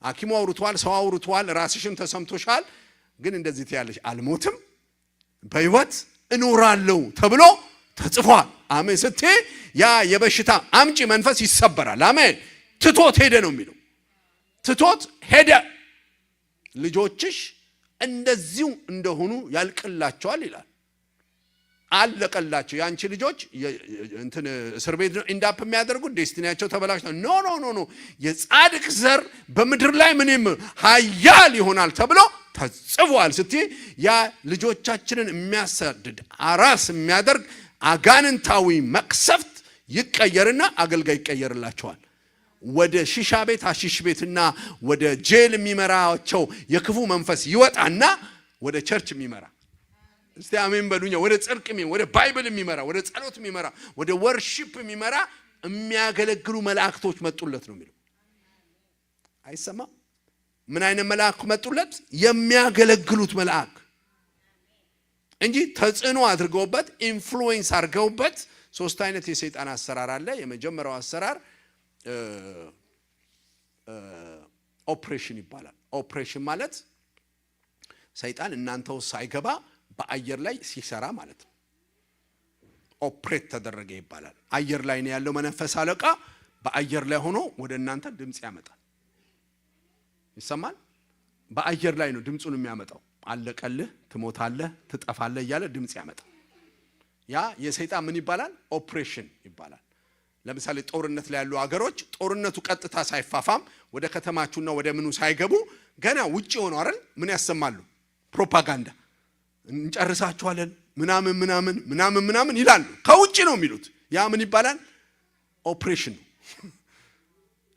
ሐኪሙ አውርቷል፣ ሰው አውርቷል፣ ራስሽም ተሰምቶሻል። ግን እንደዚህ ትያለሽ፣ አልሞትም በህይወት እኖራለሁ ተብሎ ተጽፏል። አሜን ስትይ ያ የበሽታ አምጪ መንፈስ ይሰበራል። አሜን። ትቶት ሄደ ነው የሚለው። ትቶት ሄደ። ልጆችሽ እንደዚሁ እንደሆኑ ያልቅላቸዋል ይላል። አለቀላቸው። ያንቺ ልጆች እንትን እስር ቤት ነው ኢንዳፕ የሚያደርጉት፣ ዴስቲኒያቸው ተበላሽቷል። ኖ የጻድቅ ዘር በምድር ላይ ምንም ኃያል ይሆናል ተብሎ ተጽፏል ስትይ ያ ልጆቻችንን የሚያሳድድ አራስ የሚያደርግ አጋንንታዊ መቅሰፍት ይቀየርና አገልጋይ ይቀየርላቸዋል። ወደ ሺሻ ቤት አሺሽ ቤትና ወደ ጄል የሚመራቸው የክፉ መንፈስ ይወጣና ወደ ቸርች የሚመራ እስቲ አሜን በሉኛ። ወደ ጽድቅ ወደ ባይብል የሚመራ ወደ ጸሎት የሚመራ ወደ ወርሺፕ የሚመራ የሚያገለግሉ መላእክቶች መጡለት ነው የሚለው። አይሰማም? ምን አይነት መላእክት መጡለት? የሚያገለግሉት መላእክ እንጂ ተጽዕኖ አድርገውበት ኢንፍሉዌንስ አድርገውበት። ሶስት አይነት የሰይጣን አሰራር አለ። የመጀመሪያው አሰራር ኦፕሬሽን ይባላል። ኦፕሬሽን ማለት ሰይጣን እናንተው ሳይገባ በአየር ላይ ሲሰራ ማለት ነው። ኦፕሬት ተደረገ ይባላል። አየር ላይ ነው ያለው መንፈስ አለቃ በአየር ላይ ሆኖ ወደ እናንተ ድምጽ ያመጣል። ይሰማል? በአየር ላይ ነው ድምጹን የሚያመጣው። አለቀልህ፣ ትሞታለህ፣ ትጠፋለህ እያለ ድምጽ ያመጣል። ያ የሰይጣን ምን ይባላል? ኦፕሬሽን ይባላል። ለምሳሌ ጦርነት ላይ ያሉ አገሮች ጦርነቱ ቀጥታ ሳይፋፋም ወደ ከተማቹና ወደ ምኑ ሳይገቡ ገና ውጪ ሆነው አይደል ምን ያሰማሉ? ፕሮፓጋንዳ እንጨርሳቸዋለን ምናምን ምናምን ምናምን ምናምን ይላሉ። ከውጪ ነው የሚሉት። ያ ምን ይባላል? ኦፕሬሽን ነው።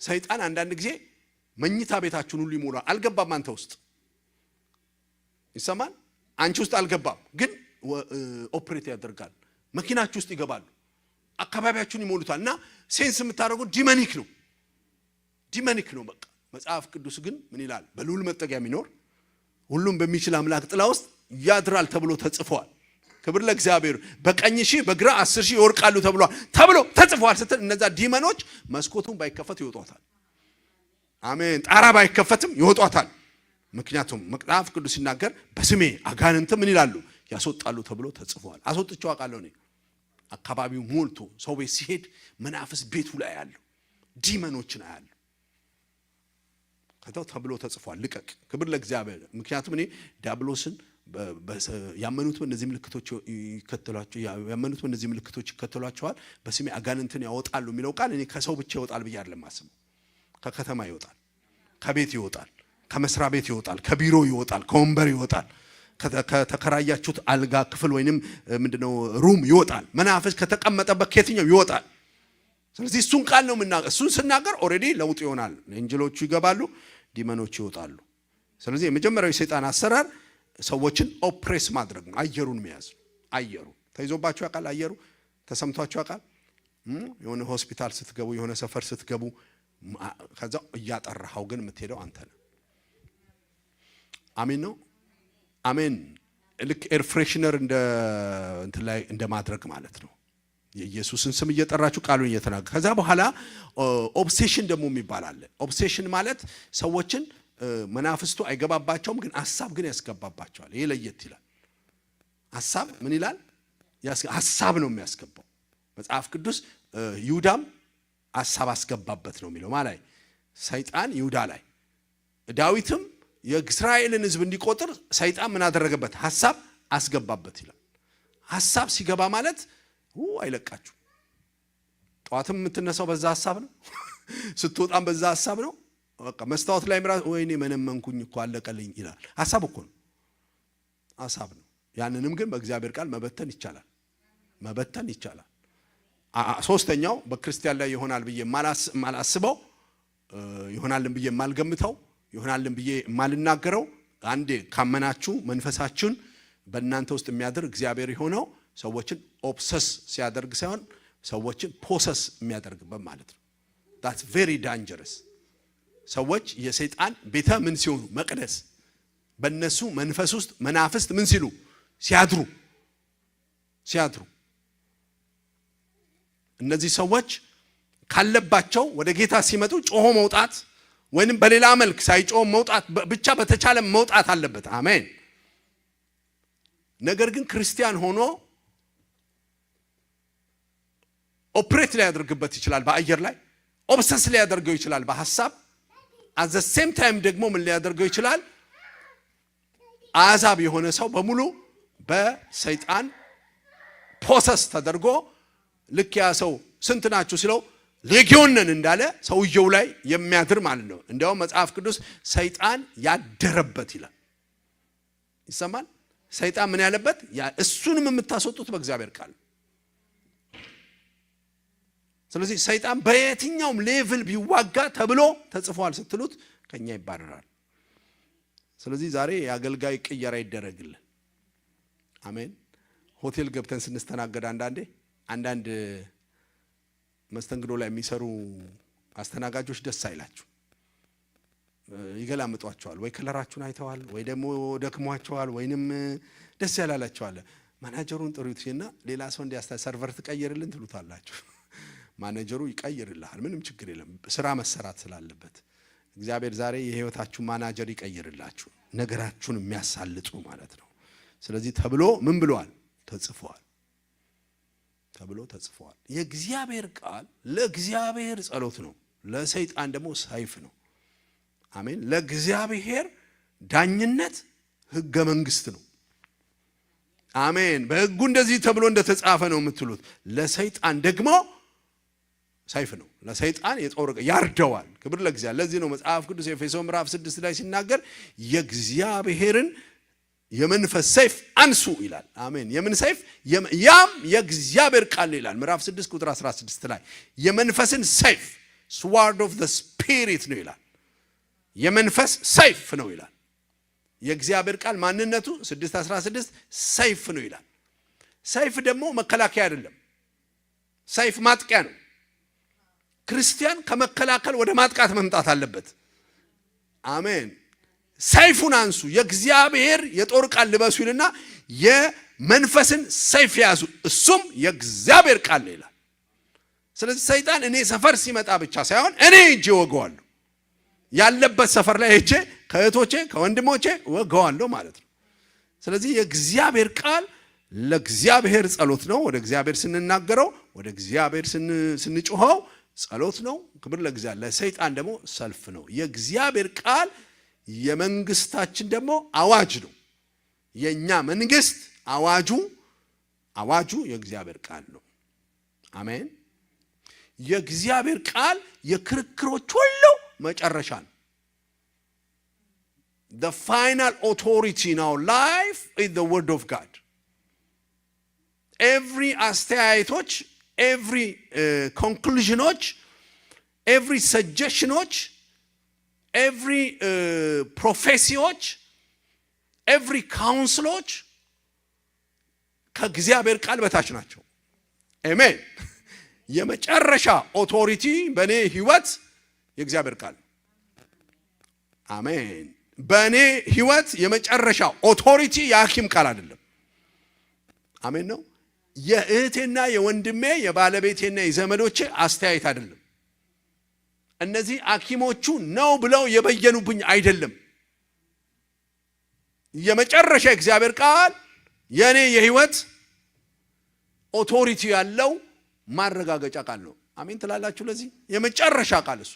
ሰይጣን አንዳንድ ጊዜ መኝታ ቤታችሁን ሁሉ ይሞላል። አልገባም አንተ ውስጥ ይሰማል። አንቺ ውስጥ አልገባም፣ ግን ኦፕሬት ያደርጋል። መኪናችሁ ውስጥ ይገባሉ፣ አካባቢያችሁን ይሞሉታል። እና ሴንስ የምታደርጉት ዲመኒክ ነው፣ ዲመኒክ ነው በቃ። መጽሐፍ ቅዱስ ግን ምን ይላል? በልዑል መጠጊያ የሚኖር ሁሉም በሚችል አምላክ ጥላ ውስጥ ያድራል ተብሎ ተጽፏል። ክብር ለእግዚአብሔር። በቀኝ ሺህ በግራ 10,000 ይወርቃሉ ተብሎ ተጽፏል ስትል እነዛ ዲመኖች መስኮቱን ባይከፈት ይወጧታል። አሜን። ጣራ ባይከፈትም ይወጧታል። ምክንያቱም መጽሐፍ ቅዱስ ሲናገር በስሜ አጋንንት ምን ይላሉ? ያስወጣሉ ተብሎ ተጽፏል። አስወጥቼው አውቃለሁ እኔ። አካባቢው ሞልቶ ሰው ቤት ሲሄድ መናፍስ ቤቱ ላይ ያሉ ዲመኖችን አያሉ። ከተው ተብሎ ተጽፏል። ልቀቅ። ክብር ለእግዚአብሔር። ምክንያቱም እኔ ዲያብሎስን ያመኑት በእነዚህ ምልክቶች ይከተሏቸዋል፣ በስሜ አጋንንትን ያወጣሉ የሚለው ቃል እኔ ከሰው ብቻ ይወጣል ብዬ አይደለም ማስበው። ከከተማ ይወጣል፣ ከቤት ይወጣል፣ ከመስሪያ ቤት ይወጣል፣ ከቢሮ ይወጣል፣ ከወንበር ይወጣል፣ ከተከራያችሁት አልጋ ክፍል ወይንም ምንድነው ሩም ይወጣል። መናፍስ ከተቀመጠበት ከየትኛው ይወጣል። ስለዚህ እሱን ቃል ነው የምናገር። እሱን ስናገር ኦሬዲ ለውጥ ይሆናል። ኤንጅሎቹ ይገባሉ፣ ዲመኖቹ ይወጣሉ። ስለዚህ የመጀመሪያው የሰይጣን አሰራር ሰዎችን ኦፕሬስ ማድረግ ነው። አየሩን መያዝ። አየሩ ተይዞባችሁ ያውቃል? አየሩ ተሰምቷችሁ ያውቃል? የሆነ ሆስፒታል ስትገቡ፣ የሆነ ሰፈር ስትገቡ ከዛ እያጠራኸው ግን የምትሄደው አንተ ነህ። አሜን ነው። አሜን። ልክ ኤር ፍሬሽነር እንትን ላይ እንደማድረግ ማለት ነው። የኢየሱስን ስም እየጠራችሁ ቃሉን እየተናገራችሁ ከዛ በኋላ ኦብሴሽን ደግሞ የሚባል አለ። ኦብሴሽን ማለት ሰዎችን መናፍስቱ አይገባባቸውም፣ ግን ሐሳብ ግን ያስገባባቸዋል። ይሄ ለየት ይላል። ሐሳብ ምን ይላል? ሐሳብ ነው የሚያስገባው። መጽሐፍ ቅዱስ ይሁዳም ሐሳብ አስገባበት ነው የሚለው ማለት ሰይጣን ይሁዳ ላይ። ዳዊትም የእስራኤልን ሕዝብ እንዲቆጥር ሰይጣን ምን አደረገበት? ሐሳብ አስገባበት ይላል። ሐሳብ ሲገባ ማለት አይለቃችሁ። ጠዋትም የምትነሳው በዛ ሐሳብ ነው፣ ስትወጣም በዛ ሐሳብ ነው። በቃ መስታወት ላይ ምራ ወይኔ መነመንኩኝ እኮ አለቀልኝ ይላል። ሐሳብ እኮ ነው፣ ሐሳብ ነው። ያንንም ግን በእግዚአብሔር ቃል መበተን ይቻላል፣ መበተን ይቻላል። ሶስተኛው በክርስቲያን ላይ ይሆናል ብዬ ማላስበው፣ ይሆናልን ብዬ ማልገምተው፣ ይሆናልን ብዬ ማልናገረው፣ አንዴ ካመናችሁ መንፈሳችሁን በእናንተ ውስጥ የሚያድር እግዚአብሔር የሆነው ሰዎችን ኦብሰስ ሲያደርግ ሳይሆን ሰዎችን ፖሰስ የሚያደርግበት ማለት ነው። that's very dangerous። ሰዎች የሰይጣን ቤተ ምን ሲሆኑ መቅደስ፣ በእነሱ መንፈስ ውስጥ መናፍስት ምን ሲሉ ሲያድሩ እነዚህ ሰዎች ካለባቸው ወደ ጌታ ሲመጡ ጮሆ መውጣት ወይንም በሌላ መልክ ሳይጮህ መውጣት ብቻ በተቻለ መውጣት አለበት። አሜን። ነገር ግን ክርስቲያን ሆኖ ኦፕሬት ሊያደርግበት ይችላል። በአየር ላይ ኦብሰስ ሊያደርገው ይችላል በሐሳብ። at the same time ደግሞ ምን ሊያደርገው ይችላል? አዛብ የሆነ ሰው በሙሉ በሰይጣን ፖሰስ ተደርጎ ልክ ያ ሰው ስንት ናችሁ ሲለው ሌጊዮን ነን እንዳለ ሰውየው ላይ የሚያድር ማለት ነው። እንዲያውም መጽሐፍ ቅዱስ ሰይጣን ያደረበት ይላል። ይሰማል? ሰይጣን ምን ያለበት? እሱንም የምታስወጡት በእግዚአብሔር ቃል። ስለዚህ ሰይጣን በየትኛውም ሌቭል ቢዋጋ ተብሎ ተጽፏል ስትሉት ከኛ ይባረራል። ስለዚህ ዛሬ የአገልጋይ ቅየራ ይደረግልን። አሜን። ሆቴል ገብተን ስንስተናገድ አንዳንድ መስተንግዶ ላይ የሚሰሩ አስተናጋጆች ደስ አይላችሁ ይገላምጧቸዋል ወይ ከለራችሁን አይተዋል ወይ ደግሞ ደክሟቸዋል ወይንም ደስ ያላላቸዋል ማናጀሩን ጥሩትና ሌላ ሰው ሰርቨር ትቀይርልን ትሉታላችሁ ማናጀሩ ይቀይርልሃል ምንም ችግር የለም ስራ መሰራት ስላለበት እግዚአብሔር ዛሬ የህይወታችሁ ማናጀር ይቀይርላችሁ ነገራችሁን የሚያሳልጡ ማለት ነው ስለዚህ ተብሎ ምን ብሏል ተጽፏል የእግዚአብሔር ቃል ለእግዚአብሔር ጸሎት ነው ለሰይጣን ደግሞ ሰይፍ ነው አሜን ለእግዚአብሔር ዳኝነት ህገ መንግስት ነው አሜን በህጉ እንደዚህ ተብሎ እንደተጻፈ ነው የምትሉት ለሰይጣን ደግሞ ሰይፍ ነው ለሰይጣን የጦር ያርደዋል ክብር ለእግዚአብሔር ለዚህ ነው መጽሐፍ ቅዱስ ኤፌሶን ምዕራፍ 6 ላይ ሲናገር የእግዚአብሔርን የመንፈስ ሰይፍ አንሱ ይላል አሜን የምን ሰይፍ ያም የእግዚአብሔር ቃል ይላል ምዕራፍ 6 ቁጥር 16 ላይ የመንፈስን ሰይፍ sword of the spirit ነው ይላል የመንፈስ ሰይፍ ነው ይላል የእግዚአብሔር ቃል ማንነቱ 6:16 ሰይፍ ነው ይላል ሰይፍ ደግሞ መከላከያ አይደለም ሰይፍ ማጥቂያ ነው ክርስቲያን ከመከላከል ወደ ማጥቃት መምጣት አለበት አሜን ሰይፉን አንሱ የእግዚአብሔር የጦር ቃል ልበሱ ይልና የመንፈስን ሰይፍ ያዙ እሱም የእግዚአብሔር ቃል ይላል ስለዚህ ሰይጣን እኔ ሰፈር ሲመጣ ብቻ ሳይሆን እኔ እጄ ወገዋለሁ ያለበት ሰፈር ላይ እጄ ከእህቶቼ ከወንድሞቼ ወገዋለሁ ማለት ነው ስለዚህ የእግዚአብሔር ቃል ለእግዚአብሔር ጸሎት ነው ወደ እግዚአብሔር ስንናገረው ወደ እግዚአብሔር ስንጮኸው ጸሎት ነው ክብር ለእግዚአብሔር ለሰይጣን ደግሞ ሰልፍ ነው የእግዚአብሔር ቃል የመንግስታችን ደግሞ አዋጅ ነው የኛ መንግስት አዋጁ የእግዚአብሔር ቃል ነው አሜን የእግዚአብሔር ቃል የክርክሮች ሁሉ መጨረሻ ነው the final authority in our life is the word of God every አስተያየቶች every conclusionoች every suggestionoች every prophecyዎች every counseloች ከእግዚአብሔር ቃል በታች ናቸው አሜን የመጨረሻ ኦቶሪቲ በኔ ህይወት የእግዚአብሔር ቃል አሜን በኔ ህይወት የመጨረሻ ኦቶሪቲ የሐኪም ቃል አይደለም አሜን ነው የእህቴና የወንድሜ የባለቤቴና የዘመዶቼ አስተያየት አይደለም እነዚህ ሐኪሞቹ ነው ብለው የበየኑብኝ አይደለም የመጨረሻ እግዚአብሔር ቃል የኔ የህይወት ኦቶሪቲ ያለው ማረጋገጫ ቃል ነው አሜን ትላላችሁ ለዚህ የመጨረሻ ቃል እሱ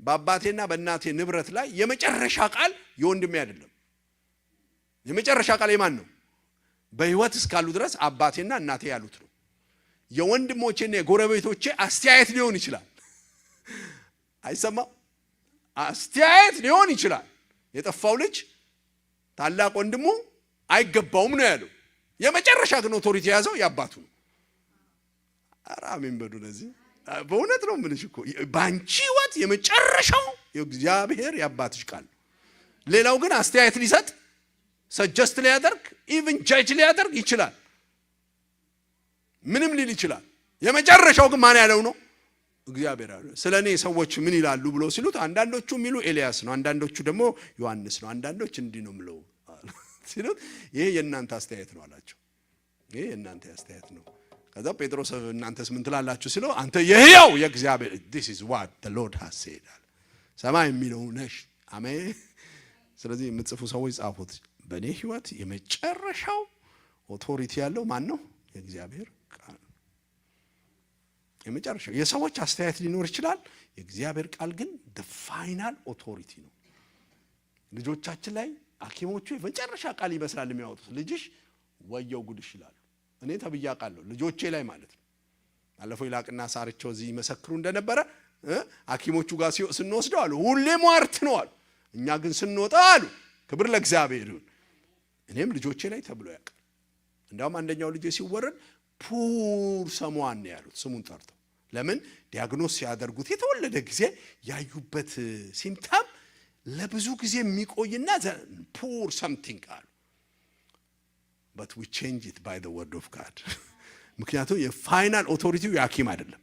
በአባቴና በእናቴ ንብረት ላይ የመጨረሻ ቃል የወንድሜ አይደለም የመጨረሻ ቃል የማን ነው በህይወት እስካሉ ድረስ አባቴና እናቴ ያሉት ነው የወንድሞቼና የጎረቤቶቼ አስተያየት ሊሆን ይችላል አይሰማም አስተያየት ሊሆን ይችላል የጠፋው ልጅ ታላቅ ወንድሙ አይገባውም ነው ያለው የመጨረሻ ግን ኦቶሪቲ ያዘው ያባቱ ነው አራሚን በዱ ለዚህ በእውነት ነው ምንሽ እኮ ባንቺ ህይወት የመጨረሻው የእግዚአብሔር ያባትሽ ቃል ሌላው ግን አስተያየት ሊሰጥ ሰጀስት ሊያደርግ ኢቭን ጃጅ ሊያደርግ ይችላል ምንም ሊል ይችላል የመጨረሻው ግን ማን ያለው ነው እግዚአብሔር ያለው ስለኔ ሰዎች ምን ይላሉ ብሎ ሲሉት አንዳንዶቹ ሚሉ ኤልያስ ነው አንዳንዶቹ ደግሞ ዮሐንስ ነው አንዳንዶች እንዲህ ነው ምለው ሲሉት ይሄ የእናንተ አስተያየት ነው አላቸው ይሄ የእናንተ አስተያየት ነው ከዛ ጴጥሮስ እናንተስ ምን ትላላችሁ ሲለው አንተ የሕያው የእግዚአብሔር this is what the Lord has said ሰማይ የሚለው ነሽ አሜን ስለዚህ የምትጽፉ ሰዎች ጻፉት በኔ ህይወት የመጨረሻው ኦቶሪቲ ያለው ማን ነው የእግዚአብሔር ቃል የመጨረሻው የሰዎች አስተያየት ሊኖር ይችላል የእግዚአብሔር ቃል ግን the final authority ነው ልጆቻችን ላይ ሐኪሞቹ የመጨረሻ ቃል ይመስላል የሚያወጡት ልጅሽ ወየው ጉድሽ ይላሉ እኔ ተብያቃለሁ ልጆቼ ላይ ማለት ነው አለፈው ይላቅና ሳርቸው እዚህ መሰክሩ እንደነበረ ሐኪሞቹ ጋር ስንወስደው አሉ ሁሌ ሟርት ነው አሉ እኛ ግን ስንወጣ አሉ ክብር ለእግዚአብሔር ይሁን እኔም ልጆቼ ላይ ተብሎ ያውቃል እንደውም አንደኛው ልጅ ሲወረድ ፑር ሰሞን ነው ያሉት ስሙን ጠርተው ለምን ዲያግኖስ ሲያደርጉት የተወለደ ጊዜ ያዩበት ሲምፕተም ለብዙ ጊዜ የሚቆይና ፑር something አሉ but we change it by the word of God ምክንያቱም የፋይናል ኦቶሪቲው የሐኪም አይደለም።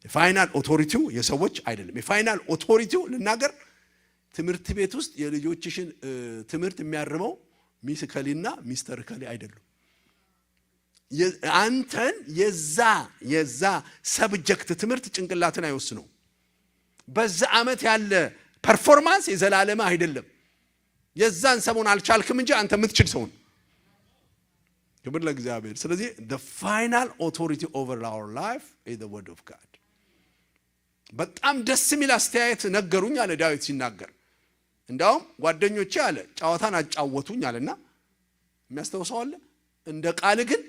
የፋይናል ኦቶሪቲው የሰዎች አይደለም። የፋይናል ኦቶሪቲው ልናገር ትምህርት ቤት ውስጥ የልጆችሽን ትምህርት የሚያርመው ሚስ ከሊና ሚስተር ከሊ አይደሉም። አንተን የዛ ሰብጀክት ትምህርት ጭንቅላትን አይወስነው። በዛ ዓመት ያለ ፐርፎርማንስ የዘላለም አይደለም። የዛን ሰሞን አልቻልክም እንጂ አንተ የምትችል ሰው ነው። ክብር ለእግዚአብሔር። ስለዚህ the final authority over our life is the word of God። በጣም ደስ የሚል አስተያየት ነገሩኝ አለ ዳዊት ሲናገር። እንዳውም ጓደኞቼ አለ ጨዋታን አጫወቱኝ አለና የሚያስተውሰው አለ እንደ ቃል ግን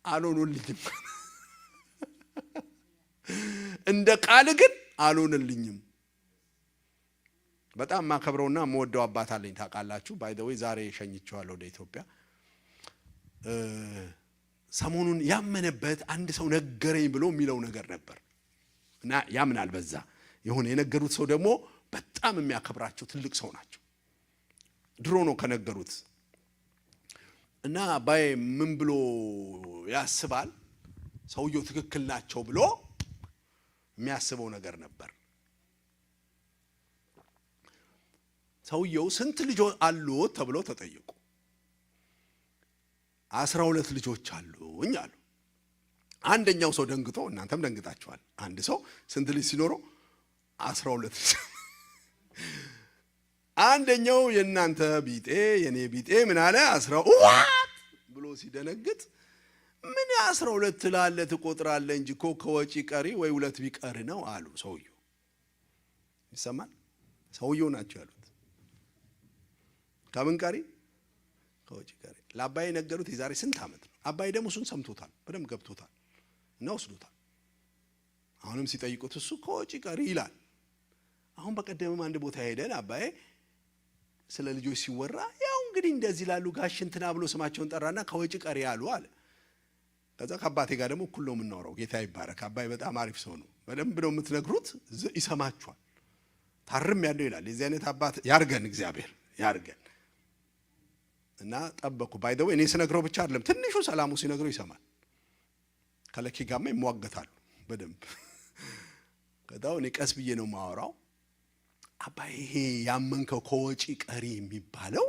አልሆኑልኝም። እንደ ቃል ግን አልሆኑልኝም። በጣም ማከብረውና መወደው አባት አለኝ ታውቃላችሁ። ባይ ዘ ዌይ ዛሬ ሸኝቼዋለሁ ወደ ኢትዮጵያ። ሰሞኑን ያመነበት አንድ ሰው ነገረኝ ብሎ የሚለው ነገር ነበር እና ያምናል በዛ የሆነ የነገሩት ሰው ደግሞ በጣም የሚያከብራቸው ትልቅ ሰው ናቸው። ድሮ ነው ከነገሩት እና አባዬ ምን ብሎ ያስባል ሰውየው ትክክል ናቸው ብሎ የሚያስበው ነገር ነበር። ሰውየው ስንት ልጆች አሉት ተብሎ ተጠየቁ። 12 ልጆች አሉኝ አሉ። አንደኛው ሰው ደንግጦ እናንተም ደንግጣችኋል። አንድ ሰው ስንት ልጅ ሲኖረው 12 ልጅ። አንደኛው የእናንተ ቢጤ የኔ ቢጤ ምን አለ 12 ብሎ ሲደነግጥ ምን 12 ትላለህ ትቆጥራለህ እንጂ እኮ ከወጪ ቀሪ ወይ 2 ቢቀር ነው አሉ ሰውየው። ይሰማል? ሰውየው ናቸው ያሉት። ከምን ቀሪ? ከወጪ ቀሪ። ለአባይ ነገሩት የዛሬ ስንት ዓመት ነው። አባይ ደግሞ እሱን ሰምቶታል፣ በደንብ ገብቶታል እና ወስዶታል። አሁንም ሲጠይቁት እሱ ከወጪ ቀሪ ይላል። አሁን በቀደምም አንድ ቦታ ሄደን አባይ ስለ ልጆች ሲወራ ያው እንግዲህ እንደዚህ ላሉ ጋሽ እንትና ብሎ ስማቸውን ጠራና ከወጪ ቀሪ ያሉ አለ። ከዛ ከአባቴ ጋር ደግሞ እኩል ነው የምናወራው። ጌታ ይባረክ። አባይ በጣም አሪፍ ሰው ነው። በደንብ ነው የምትነግሩት፣ ይሰማችኋል። ታርም ያለው ይላል። የዚህ አይነት አባት ያርገን፣ እግዚአብሔር ያርገን። እና ጠበቁ። ባይ ዘ ዌይ እኔ ስነግረው ብቻ አይደለም ትንሹ ሰላሙ ሲነግረው ይሰማል። ከለኪ ጋማ ይሟገታሉ በደንብ። ከዛው እኔ ቀስ ብዬ ነው የማወራው። አባይ ይሄ ያመንከው ከወጪ ቀሪ የሚባለው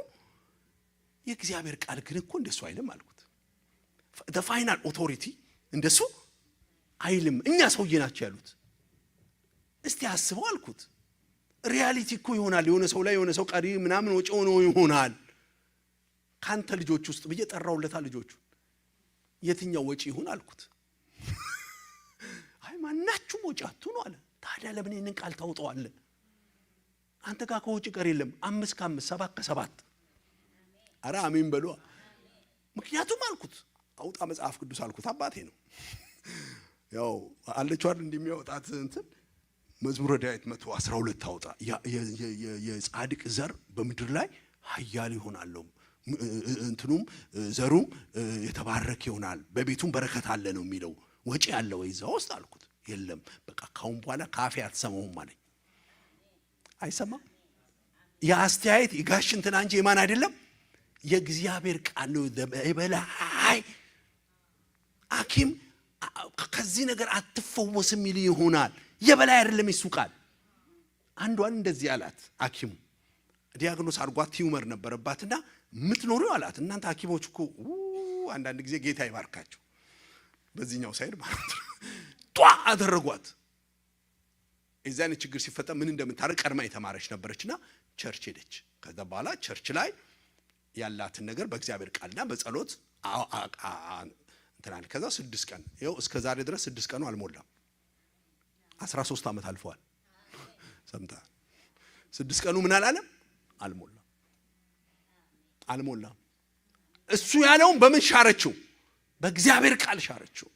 የእግዚአብሔር ቃል ግን እኮ እንደሱ አይልም አልኩት። the final authority እንደሱ አይልም። እኛ ሰውዬ ናቸው ያሉት። እስቲ አስበው አልኩት። ሪያሊቲ እኮ ይሆናል። የሆነ ሰው ላይ የሆነ ሰው ቀሪ ምናምን ወጪ ሆኖ ይሆናል። ካንተ ልጆች ውስጥ ብዬ ጠራውለታ ልጆቹ የትኛው ወጪ ይሁን አልኩት። አይ ማናችሁም ወጪ አትሁኑ አለ። ታዲያ ለምን ይሄንን ቃል ታውጣዋለህ? አንተ ጋር ከወጪ ቀር የለም። 5 ከ5 7 ከ7 አረ አሜን በሉ። ምክንያቱም አልኩት አውጣ መጽሐፍ ቅዱስ አልኩት። አባቴ ነው ያው አለችው አይደል እንደሚያወጣት እንትን መዝሙረ ዳዊት 112 አውጣ። የጻድቅ ዘር በምድር ላይ ኃያል ይሆናል፣ እንትኑም ዘሩም የተባረከ ይሆናል፣ በቤቱም በረከት አለ ነው የሚለው። ወጪ ያለ ወይ እዛ ውስጥ አልኩት። የለም በቃ ካሁን በኋላ ካፌ አትሰማውም አለኝ። አይሰማም። የአስተያየት የጋሽ እንትና እንጂ የማን አይደለም፣ የእግዚአብሔር ቃል ነው። በላይ ሐኪም ከዚህ ነገር አትፈወስም ይል ይሆናል። የበላይ አይደለም የሱ ቃል። አንዷን እንደዚህ አላት ሐኪሙ ዲያግኖስ አድርጓት ቲዩመር ነበረባትና ምትኖሩ አላት። እናንተ ሐኪሞች እኮ አንዳንድ ጊዜ ጌታ ይባርካቸው በዚህኛው ሳይድ ማለት ነው። ጧ አደረጓት። የዛኔ ችግር ሲፈጠር ምን እንደምታረቅ ቀድማ የተማረች ነበረችና ቸርች ሄደች። ከዛ በኋላ ቸርች ላይ ያላትን ነገር በእግዚአብሔር ቃልና በጸሎት እንተናል። ከዛ 6 ቀን ይኸው እስከ ዛሬ ድረስ 6 ቀኑ አልሞላም። 13 ዓመት አልፏል። ሰምታ 6 ቀኑ ምን አላለም? አልሞላም። እሱ ያለውን በምን ሻረችው? በእግዚአብሔር ቃል ሻረችው።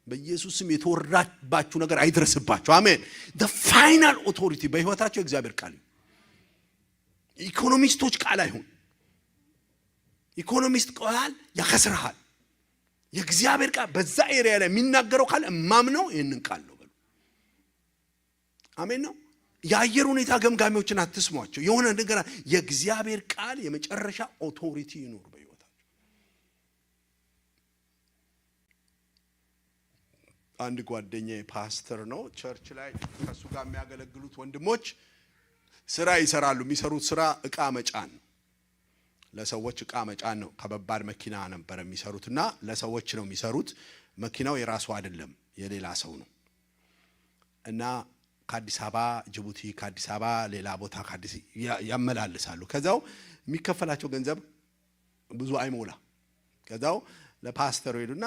በኢየሱስም የተወራባችሁ ነገር አይድረስባችሁ። አሜን። the final authority በህይወታችሁ እግዚአብሔር ቃል። ኢኮኖሚስቶች ቃል አይሁን። ኢኮኖሚስት ቃል ያከስርሃል። የእግዚአብሔር ቃል በዛ ኤሪያ ላይ የሚናገረው ቃል ማምነው ይሄንን ቃል ነው በሉ። አሜን ነው። የአየር ሁኔታ ገምጋሚዎችን አትስሟቸው። የሆነ ነገር የእግዚአብሔር ቃል የመጨረሻ ኦቶሪቲ ይኖር በህይወታችሁ። አንድ ጓደኛዬ ፓስተር ነው ቸርች ላይ ከሱ ጋር የሚያገለግሉት ወንድሞች ስራ ይሰራሉ የሚሰሩት ስራ እቃ መጫን ለሰዎች እቃ መጫን ነው ከበባድ መኪና ነበር የሚሰሩትና ለሰዎች ነው የሚሰሩት መኪናው የራሱ አይደለም የሌላ ሰው ነው እና ከአዲስ አበባ ጅቡቲ ከአዲስ አበባ ሌላ ቦታ ከአዲስ ያመላልሳሉ ከዛው የሚከፈላቸው ገንዘብ ብዙ አይሞላ ከዛው ለፓስተሩ ሄዱና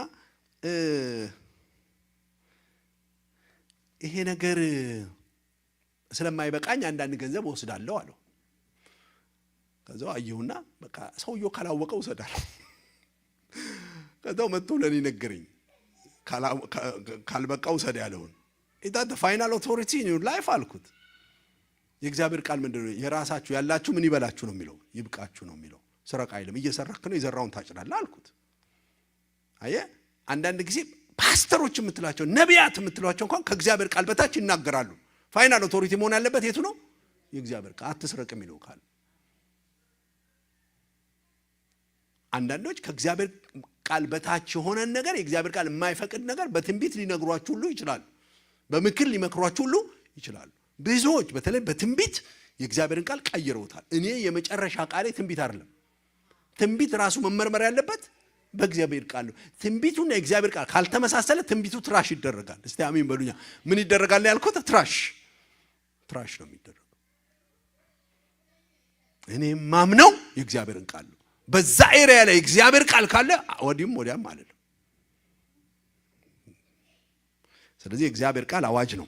ይሄ ነገር ስለማይበቃኝ አንዳንድ ገንዘብ ወስዳለሁ አለው ከዛው አየውና በቃ ሰውየው ካላወቀው ወሰዳል ከዛው መጥቶ ለኔ ነገረኝ ካልበቃው ወሰድ ያለውን is that the final authority in your life አልኩት የእግዚአብሔር ቃል ምንድነው የራሳችሁ ያላችሁ ምን ይበላችሁ ነው የሚለው ይብቃችሁ ነው የሚለው ስረቅ አይልም እየሰረክ ነው የዘራውን ታጭዳለህ አልኩት አየ አንዳንድ ጊዜ ፓስተሮች የምትላቸው ነቢያት የምትሏቸው እንኳን ከእግዚአብሔር ቃል በታች ይናገራሉ ፋይናል ኦቶሪቲ መሆን ያለበት የቱ ነው የእግዚአብሔር ቃል አትስረቅ የሚለው ቃል አንዳንዶች ከእግዚአብሔር ቃል በታች የሆነ ነገር የእግዚአብሔር ቃል የማይፈቅድ ነገር በትንቢት ሊነግሯችሁ ሁሉ ይችላል በምክር ሊመክሯችሁ ሁሉ ይችላል ብዙዎች በተለይ በትንቢት የእግዚአብሔርን ቃል ቀይረውታል እኔ የመጨረሻ ቃሌ ትንቢት አይደለም ትንቢት ራሱ መመርመር ያለበት በእግዚአብሔር ቃል ነው ትንቢቱና የእግዚአብሔር ቃል ካልተመሳሰለ ትንቢቱ ትራሽ ይደረጋል እስቲ አሜን በሉኛ ምን ይደረጋል ያልኩት ትራሽ ነው የሚደረገው እኔ ማምነው የእግዚአብሔርን ቃል ነው በዛ ኤሪያ ላይ የእግዚአብሔር ቃል ካለ ወዲያም ማለት ነው ስለዚህ የእግዚአብሔር ቃል አዋጅ ነው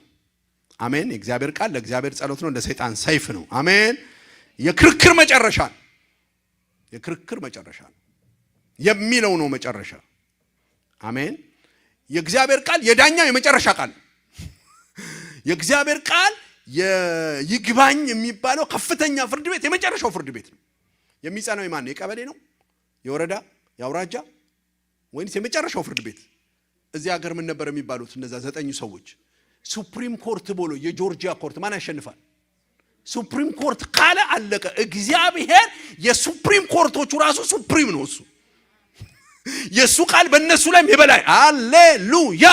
አሜን የእግዚአብሔር ቃል ለእግዚአብሔር ጸሎት ነው ለሰይጣን ሰይፍ ነው አሜን የክርክር መጨረሻ የሚለው ነው መጨረሻ አሜን የእግዚአብሔር ቃል የዳኛው የመጨረሻ ቃል የእግዚአብሔር ቃል ይግባኝ የሚባለው ከፍተኛ ፍርድ ቤት የመጨረሻው ፍርድ ቤት ነው የሚጸናው ማን ነው የቀበሌ ነው የወረዳ የአውራጃ ወይስ የመጨረሻው ፍርድ ቤት እዚህ ሀገር ምን ነበር የሚባሉት እነዛ 9 ሰዎች ሱፕሪም ኮርት ብሎ የጆርጂያ ኮርት ማን ያሸንፋል ሱፕሪም ኮርት ካለ አለቀ እግዚአብሔር የሱፕሪም ኮርቶቹ ራሱ ሱፕሪም ነው እሱ የሱ ቃል በእነሱ ላይ የበላይ ሃሌሉያ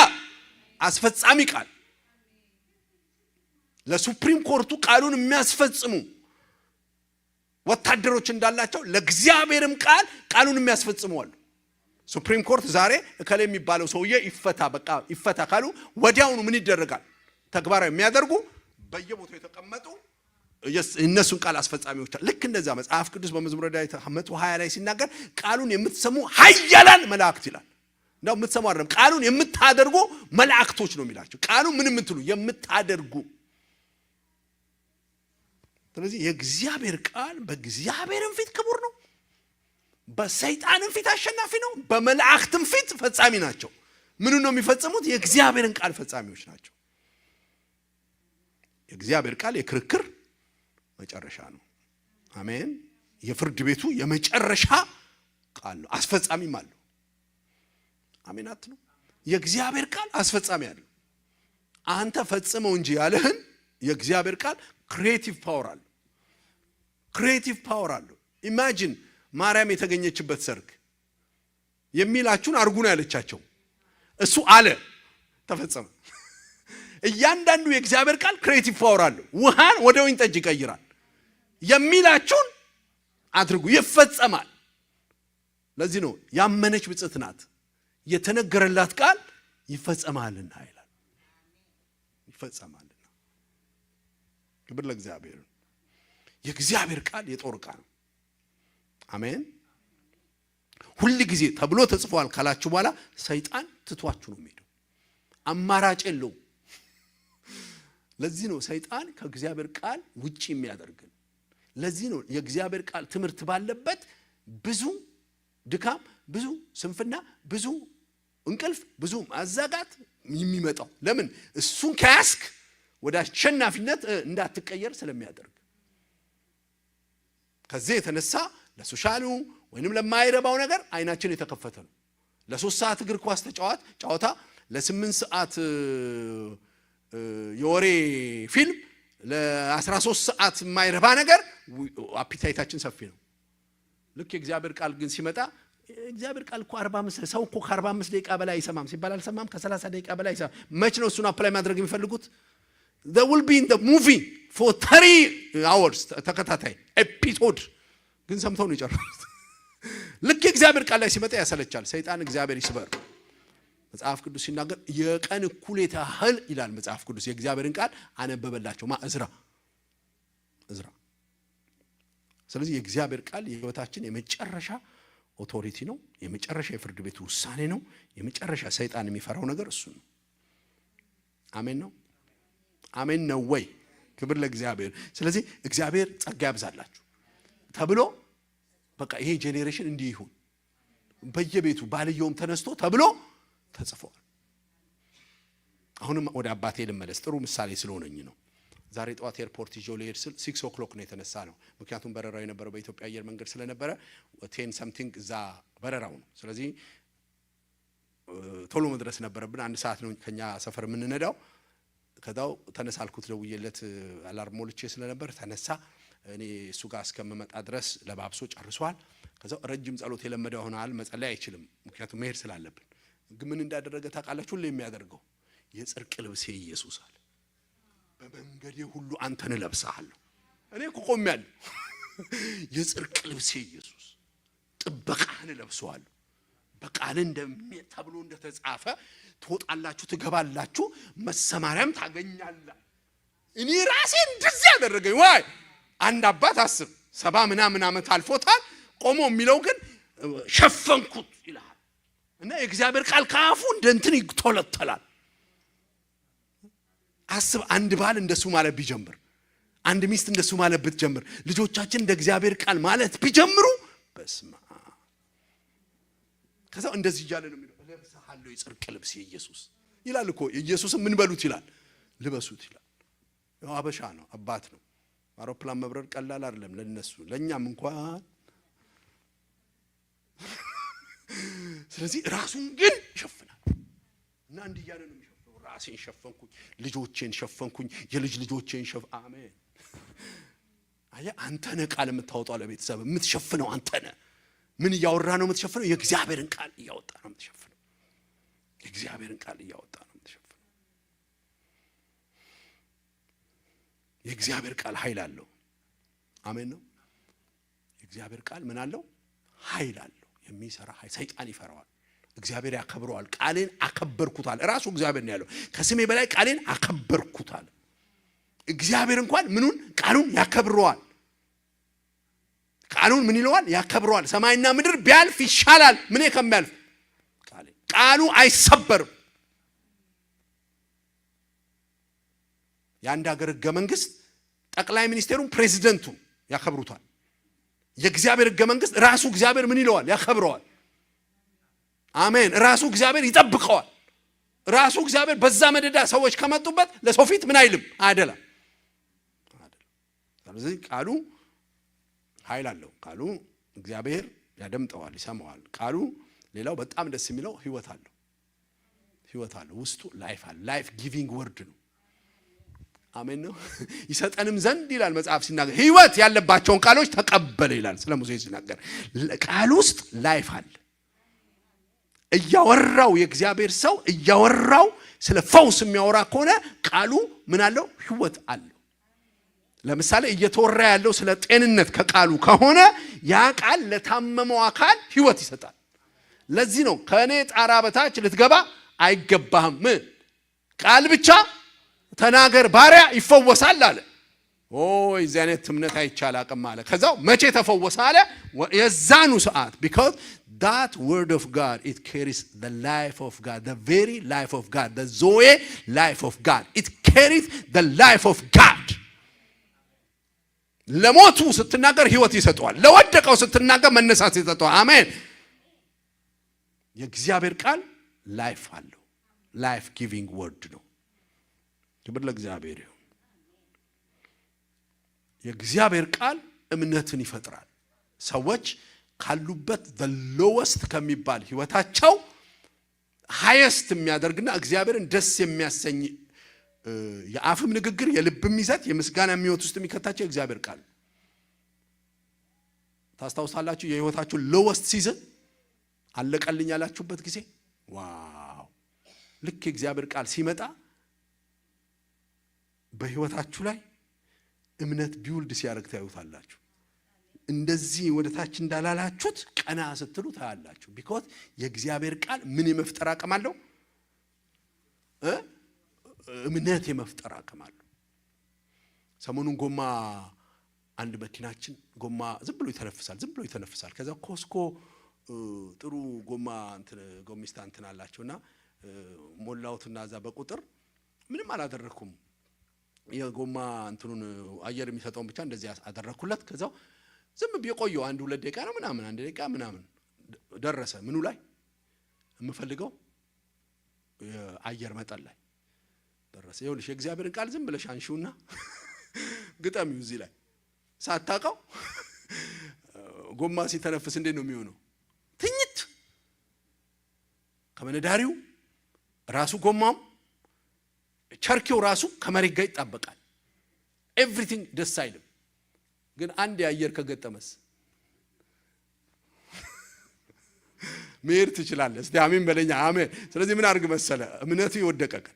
አስፈጻሚ ቃል ለሱፕሪም ኮርቱ ቃሉን የሚያስፈጽሙ ወታደሮች እንዳላቸው ለእግዚአብሔርም ቃሉን የሚያስፈጽሙ አሉ ሱፕሪም ኮርት ዛሬ እከለ የሚባለው ሰውዬ ይፈታ ካሉ ወዲያውኑ ምን ይደረጋል ተግባራዊ የሚያደርጉ በየቦታው የተቀመጡ እነሱን ቃል አስፈጻሚዎች ልክ እንደዛ መጽሐፍ ቅዱስ በመዝሙረ ዳዊት 120 ላይ ሲናገር ቃሉን የምትሰሙ ኃያላን መላእክት ይላል እንደው የምትሰሙ አይደለም ቃሉን የምታደርጉ መላእክቶች ነው የሚላቸው ቃሉን ምን የምትሉ የምታደርጉ ስለዚህ የእግዚአብሔር ቃል በእግዚአብሔርም ፊት ክቡር ነው በሰይጣንም ፊት አሸናፊ ነው በመላእክትም ፊት ፈጻሚ ናቸው ምን ነው የሚፈጽሙት የእግዚአብሔርን ቃል ፈጻሚዎች ናቸው የእግዚአብሔር ቃል የክርክር መጨረሻ ነው አሜን የፍርድ ቤቱ የመጨረሻ ቃል ነው አስፈጻሚም አለው አሜን አትሉ የእግዚአብሔር ቃል አስፈጻሚ አለው አንተ ፈጽመው እንጂ ያለህን የእግዚአብሔር ቃል ክሬቲቭ ፓወር አለው ኢማጂን ማርያም የተገኘችበት ሰርግ የሚላችሁን አርጉ ነው ያለቻቸው እሱ አለ ተፈጸመ እያንዳንዱ የእግዚአብሔር ቃል ክሬቲቭ ፓወር አለው ውሃን ወደ ወይን ጠጅ ይቀይራል የሚላችሁን አድርጉ ይፈጸማል ለዚህ ነው ያመነች ብጽዕት ናት የተነገረላት ቃል ይፈጸማልና ይላል ይፈጸማልና ክብር ለእግዚአብሔር የእግዚአብሔር ቃል የጦር ዕቃ ነው አሜን ሁሉ ጊዜ ተብሎ ተጽፏል ካላችሁ በኋላ ሰይጣን ትቷችሁ ነው የሚሄደው አማራጭ የለውም ለዚህ ነው ሰይጣን ከእግዚአብሔር ቃል ውጪ የሚያደርገን ለዚህ ነው የእግዚአብሔር ቃል ትምህርት ባለበት ብዙ ድካም ብዙ ስንፍና ብዙ እንቅልፍ ብዙ ማዛጋት የሚመጣው ለምን እሱን ከያስክ ወደ አሸናፊነት እንዳትቀየር ስለሚያደርግ ከዚህ የተነሳ ለሶሻሉ ወይንም ለማይረባው ነገር አይናችን የተከፈተ ነው ለ3 ሰዓት እግር ኳስ ጨዋታ ለ8 ሰዓት የወሬ ፊልም ለ13 ሰዓት የማይረባ ነገር አፒታይታችን ሰፊ ነው ልክ የእግዚአብሔር ቃል ግን ሲመጣ እግዚአብሔር ቃል እኮ 45 ሰው እኮ ከ45 ደቂቃ በላይ አይሰማም ሲባል አልሰማም። ከ30 ደቂቃ በላይ አይሰማም። መች ነው እሱን አፕላይ ማድረግ የሚፈልጉት? they will be in the movie for 30 hours ተከታታይ ኤፒሶድ ግን ሰምተው ነው የጨረሱት። ልክ እግዚአብሔር ቃል ላይ ሲመጣ ያሰለቻል። ሰይጣን እግዚአብሔር ይስበር። መጽሐፍ ቅዱስ ሲናገር የቀን እኩሌታ ያህል ይላል መጽሐፍ ቅዱስ የእግዚአብሔርን ቃል አነበበላቸው እዝራ። ስለዚህ የእግዚአብሔር ቃል የህይወታችን የመጨረሻ ኦቶሪቲ ነው። የመጨረሻ የፍርድ ቤት ውሳኔ ነው። የመጨረሻ ሰይጣን የሚፈራው ነገር እሱ ነው። አሜን ነው። አሜን ነው ወይ? ክብር ለእግዚአብሔር። ስለዚህ እግዚአብሔር ጸጋ ያብዛላችሁ ተብሎ በቃ ይሄ ጄኔሬሽን እንዲህ ይሁን በየቤቱ ባልየውም ተነስቶ ተብሎ ተጽፏል። አሁንም ወደ አባቴ ልመለስ። ጥሩ ምሳሌ ስለሆነኝ ነው። ዛሬ ጠዋት ኤርፖርት ይዤው ልሄድ ስል 6 o'clock ነው የተነሳ ነው። ምክንያቱም በረራው የነበረው በኢትዮጵያ አየር መንገድ ስለነበረ 10 something እዛ በረራው ነው። ስለዚህ ቶሎ መድረስ ነበረብን። 1 ሰዓት ነው ከኛ ሰፈር የምንነዳው። ከዛው ተነሳልኩት ደውዬለት አላርም ሞልቼ ስለነበር ተነሳ። እኔ እሱ ጋር እስከመመጣ ድረስ ለባብሶ ጨርሷል። ከዛው ረጅም ጸሎት የለመደው ሆኗል። መጸለይ አይችልም ምክንያቱም መሄድ ስላለብን። ግን ምን እንዳደረገ ታውቃላችሁ? ሁሉ የሚያደርገው የጽድቅ ልብሴ ኢየሱስ አለ። በመንገዴ ሁሉ አንተን ለብሳለሁ። እኔ እኮ ቆሜያለሁ። የጽድቅ ልብሴ ኢየሱስ ጥበቃህን ለብሰዋለሁ። በቃል ተብሎ እንደተጻፈ ትወጣላችሁ፣ ትገባላችሁ፣ መሰማሪያም ታገኛላችሁ። እኔ ራሴ እንደዚህ ያደረገኝ ወይ አንድ አባት 70 ምናምን ዓመት አልፎታል። ቆሞ የሚለው ግን ሸፈንኩት ይላል። እና የእግዚአብሔር ቃል ካፉ እንደንትን ይተለተላል። አስብ፣ አንድ ባል እንደሱ ማለት ቢጀምር፣ አንድ ሚስት እንደሱ ማለት ብትጀምር፣ ልጆቻችን እንደ እግዚአብሔር ቃል ማለት ቢጀምሩ፣ በስማ ከዛው እንደዚህ እያለ ነው የሚለው ለብሰሃለሁ የጽድቅ ልብስ ኢየሱስ ይላል እኮ። ኢየሱስም ምን በሉት ይላል? ልበሱት ይላል። ያው አበሻ ነው፣ አባት ነው። አውሮፕላን መብረር ቀላል አይደለም ለነሱ፣ ለኛም እንኳን። ስለዚህ ራሱን ግን ይሸፍናል እና እንዲህ እያለ ነው የሚሸፍነው። ራሴን ሸፈንኩኝ፣ ልጆቼን ሸፈንኩኝ፣ የልጅ ልጆቼን አሜን። አያ አንተ ነህ ቃል የምታወጣው ለቤተሰብ የምትሸፍነው አንተ ነህ። ምን እያወራ ነው የምትሸፍነው? የእግዚአብሔርን ቃል እያወጣ ነው የምትሸፍነው። የእግዚአብሔርን ቃል እያወጣ ነው የምትሸፍነው። የእግዚአብሔር ቃል ኃይል አለው። አሜን ነው። የእግዚአብሔር ቃል ምን አለው? ኃይል አለው። የሚሰራ ኃይል። ሰይጣን ይፈራዋል፣ እግዚአብሔር ያከብረዋል። ቃሌን አከበርኩታል። ራሱ እግዚአብሔር ነው ያለው። ከስሜ በላይ ቃሌን አከበርኩታል። እግዚአብሔር እንኳን ምኑን ቃሉን ያከብረዋል። ቃሉን ምን ይለዋል? ያከብረዋል። ሰማይና ምድር ቢያልፍ ይሻላል ምን ከሚያልፍ ቃሉ አይሰበርም። የአንድ ሀገር ህገ መንግስት ጠቅላይ ሚኒስቴሩን ፕሬዚደንቱ ያከብሩታል። የእግዚአብሔር ህገ መንግስት ራሱ እግዚአብሔር ምን ይለዋል? ያከብረዋል። አሜን። ራሱ እግዚአብሔር ይጠብቀዋል። ራሱ እግዚአብሔር በዛ መደዳ ሰዎች ከመጡበት ለሰው ፊት ምን አይልም? አይደለም። ስለዚህ ቃሉ ኃይል አለው። ቃሉ እግዚአብሔር ያደምጠዋል፣ ይሰማዋል። ቃሉ ሌላው በጣም ደስ የሚለው ህይወት አለው። ህይወት አለው ውስጡ ላይፍ አለ። ላይፍ ጊቪንግ ወርድ ነው። አሜን ነው። ይሰጠንም ዘንድ ይላል መጽሐፍ ሲናገር ህይወት ያለባቸውን ቃሎች ተቀበለ ይላል ስለ ሙሴ ሲናገር። ቃል ውስጥ ላይፍ አለ። እያወራው የእግዚአብሔር ሰው እያወራው ስለ ፈውስ የሚያወራ ከሆነ ቃሉ ምን አለው? ህይወት አለው። ለምሳሌ እየተወራ ያለው ስለ ጤንነት ከቃሉ ከሆነ ያ ቃል ለታመመው አካል ህይወት ይሰጣል። ለዚህ ነው ከኔ ጣራ በታች ልትገባ አይገባህም፣ ቃል ብቻ ተናገር ባሪያ ይፈወሳል አለ። ኦይ ዘኔት እምነት አይቻል አቅም አለ። ከዛው መቼ ተፈወሰ አለ? የዛኑ ሰዓት because that word of God it carries the life of God, the very life of God, the zoe life of God. It carries the life of God. ለሞቱ ስትናገር ህይወት ይሰጠዋል። ለወደቀው ስትናገር መነሳት ይሰጠዋል። አሜን። የእግዚአብሔር ቃል ላይፍ አለው። ላይፍ ጊቪንግ ወርድ ነው። ክብር ለእግዚአብሔር ይሁን። የእግዚአብሔር ቃል እምነትን ይፈጥራል። ሰዎች ካሉበት the lowest ከሚባል ህይወታቸው highest የሚያደርግና እግዚአብሔርን ደስ የሚያሰኝ የአፍም ንግግር የልብም ይዘት የምስጋና የሚወት ውስጥ የሚከታቸው እግዚአብሔር ቃል። ታስታውሳላችሁ የህይወታችሁ lowest season አለቀልኝ ያላችሁበት ጊዜ ዋው ልክ እግዚአብሔር ቃል ሲመጣ በህይወታችሁ ላይ እምነት ቢውልድ ሲያደርግ ታዩታላችሁ። እንደዚህ ወደታች እንዳላላችሁት ቀና ስትሉ ታያላችሁ። ቢኮዝ የእግዚአብሔር ቃል ምን የመፍጠር አቅም አለው? እምነት የመፍጠር አቅም አለው። ሰሞኑን ጎማ አንድ መኪናችን ጎማ ዝም ብሎ ይተነፍሳል። ከዛ ኮስኮ ጥሩ ጎማ ጎሚስታ አላቸውና ሞላውትና ዛ በቁጥር ምንም አላደረኩም። የጎማ አየር የሚሰጠውን ብቻ እንደዚህ አደረኩለት። ከዛው ዝም ቢቆየው 1-2 ደቂቃ ነው ምናምን 1 ደቂቃ ምናምን ደረሰ። ምኑ ላይ የምፈልገው የአየር መጠን ላይ ደረሰ። ይኸውልሽ የእግዚአብሔርን ቃል ዝም ብለሽ አንሺውና ግጠሚው እዚህ ላይ ሳታውቀው ጎማ ሲተነፍስ እንዴት ነው የሚሆነው? ትኝት ከመነዳሪው ራሱ ጎማው ቸርኪው ራሱ ከመሬት ጋር ይጣበቃል። ኤቭሪቲንግ ደስ አይልም። ግን አንድ የአየር ከገጠመስ መሄድ ትችላለህ። እስቲ አሜን በለኛ። አሜን። ስለዚህ ምን አድርግ መሰለ እምነቱ ይወደቀቀ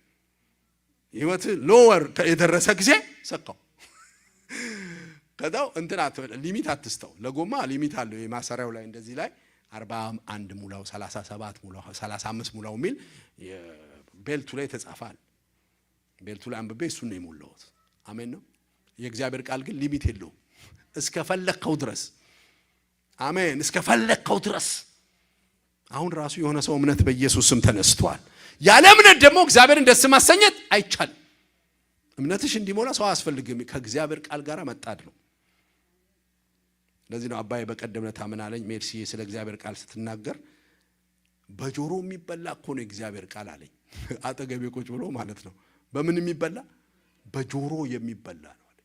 ህይወት ሎወር የደረሰ ጊዜ ሰካው። ከዛው ሊሚት አትስተው። ለጎማ ሊሚት አለው። የማሰሪያው ላይ እንደዚህ ላይ 41 ሙላው 37 ሙላው 35 ሙላው ሚል ቤልቱ ላይ ተጻፋል። ቤልቱ ላይ አንብቤ እሱን ነው የሞላሁት። አሜን ነው። የእግዚአብሔር ቃል ግን ሊሚት የለውም። እስከፈለከው ድረስ አሜን፣ እስከፈለከው ድረስ። አሁን ራሱ የሆነ ሰው እምነት በኢየሱስ ስም ተነስቷል። ያለ እምነት ደግሞ እግዚአብሔርን ደስ ማሰኘት አይቻልም። እምነትሽ እንዲሞላ ሰው አያስፈልግም። ከእግዚአብሔር ቃል ጋር መጣድ ነው። ለዚህ ነው አባዬ በቀደም ዕለት አመናለኝ ሜርሲ ስለ እግዚአብሔር ቃል ስትናገር በጆሮ የሚበላ እኮ ነው እግዚአብሔር ቃል አለኝ። አጠገቤ ቁጭ ብሎ ማለት ነው። በምን የሚበላ? በጆሮ የሚበላ ነው አለ።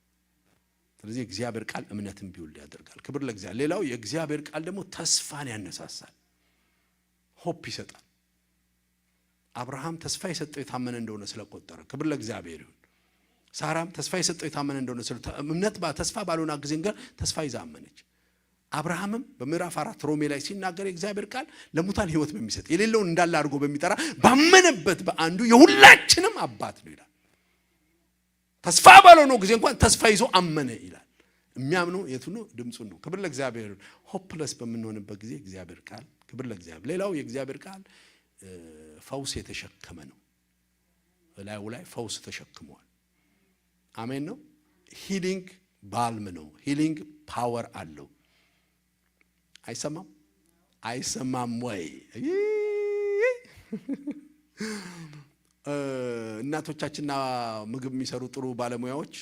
ስለዚህ እግዚአብሔር ቃል እምነትን ቢውልድ ያደርጋል። ክብር ለእግዚአብሔር። ሌላው የእግዚአብሔር ቃል ደግሞ ተስፋን ያነሳሳል፣ ሆፕ ይሰጣል። አብርሃም ተስፋ የሰጠው የታመነ እንደሆነ ስለቆጠረ ክብር ለእግዚአብሔር ይሁን። ሳራም ተስፋ የሰጠው የታመነ እንደሆነ እምነት ተስፋ ባልሆነ ጊዜ እንኳን ተስፋ ይዛ አመነች። አብርሃምም በምዕራፍ 4 ሮሜ ላይ ሲናገር የእግዚአብሔር ቃል ለሙታን ሕይወት በሚሰጥ የሌለውን እንዳለ አድርጎ በሚጠራ ባመነበት በአንዱ የሁላችንም አባት ነው ይላል። ተስፋ ባልሆነ ጊዜ እንኳን ተስፋ ይዞ አመነ ይላል። የሚያምነው የቱ ነው? ድምጹን ነው። ክብር ለእግዚአብሔር። ሆፕለስ በምንሆንበት ጊዜ እግዚአብሔር ቃል ክብር ለእግዚአብሔር። ሌላው የእግዚአብሔር ቃል ፈውስ የተሸከመ ነው። ላዩ ላይ ፈውስ ተሸክሟል። አሜን ነው። ሂሊንግ ባልም ነው። ሂሊንግ ፓወር አለው። አይሰማም ወይ? እናቶቻችንና ምግብ የሚሰሩ ጥሩ ባለሙያዎች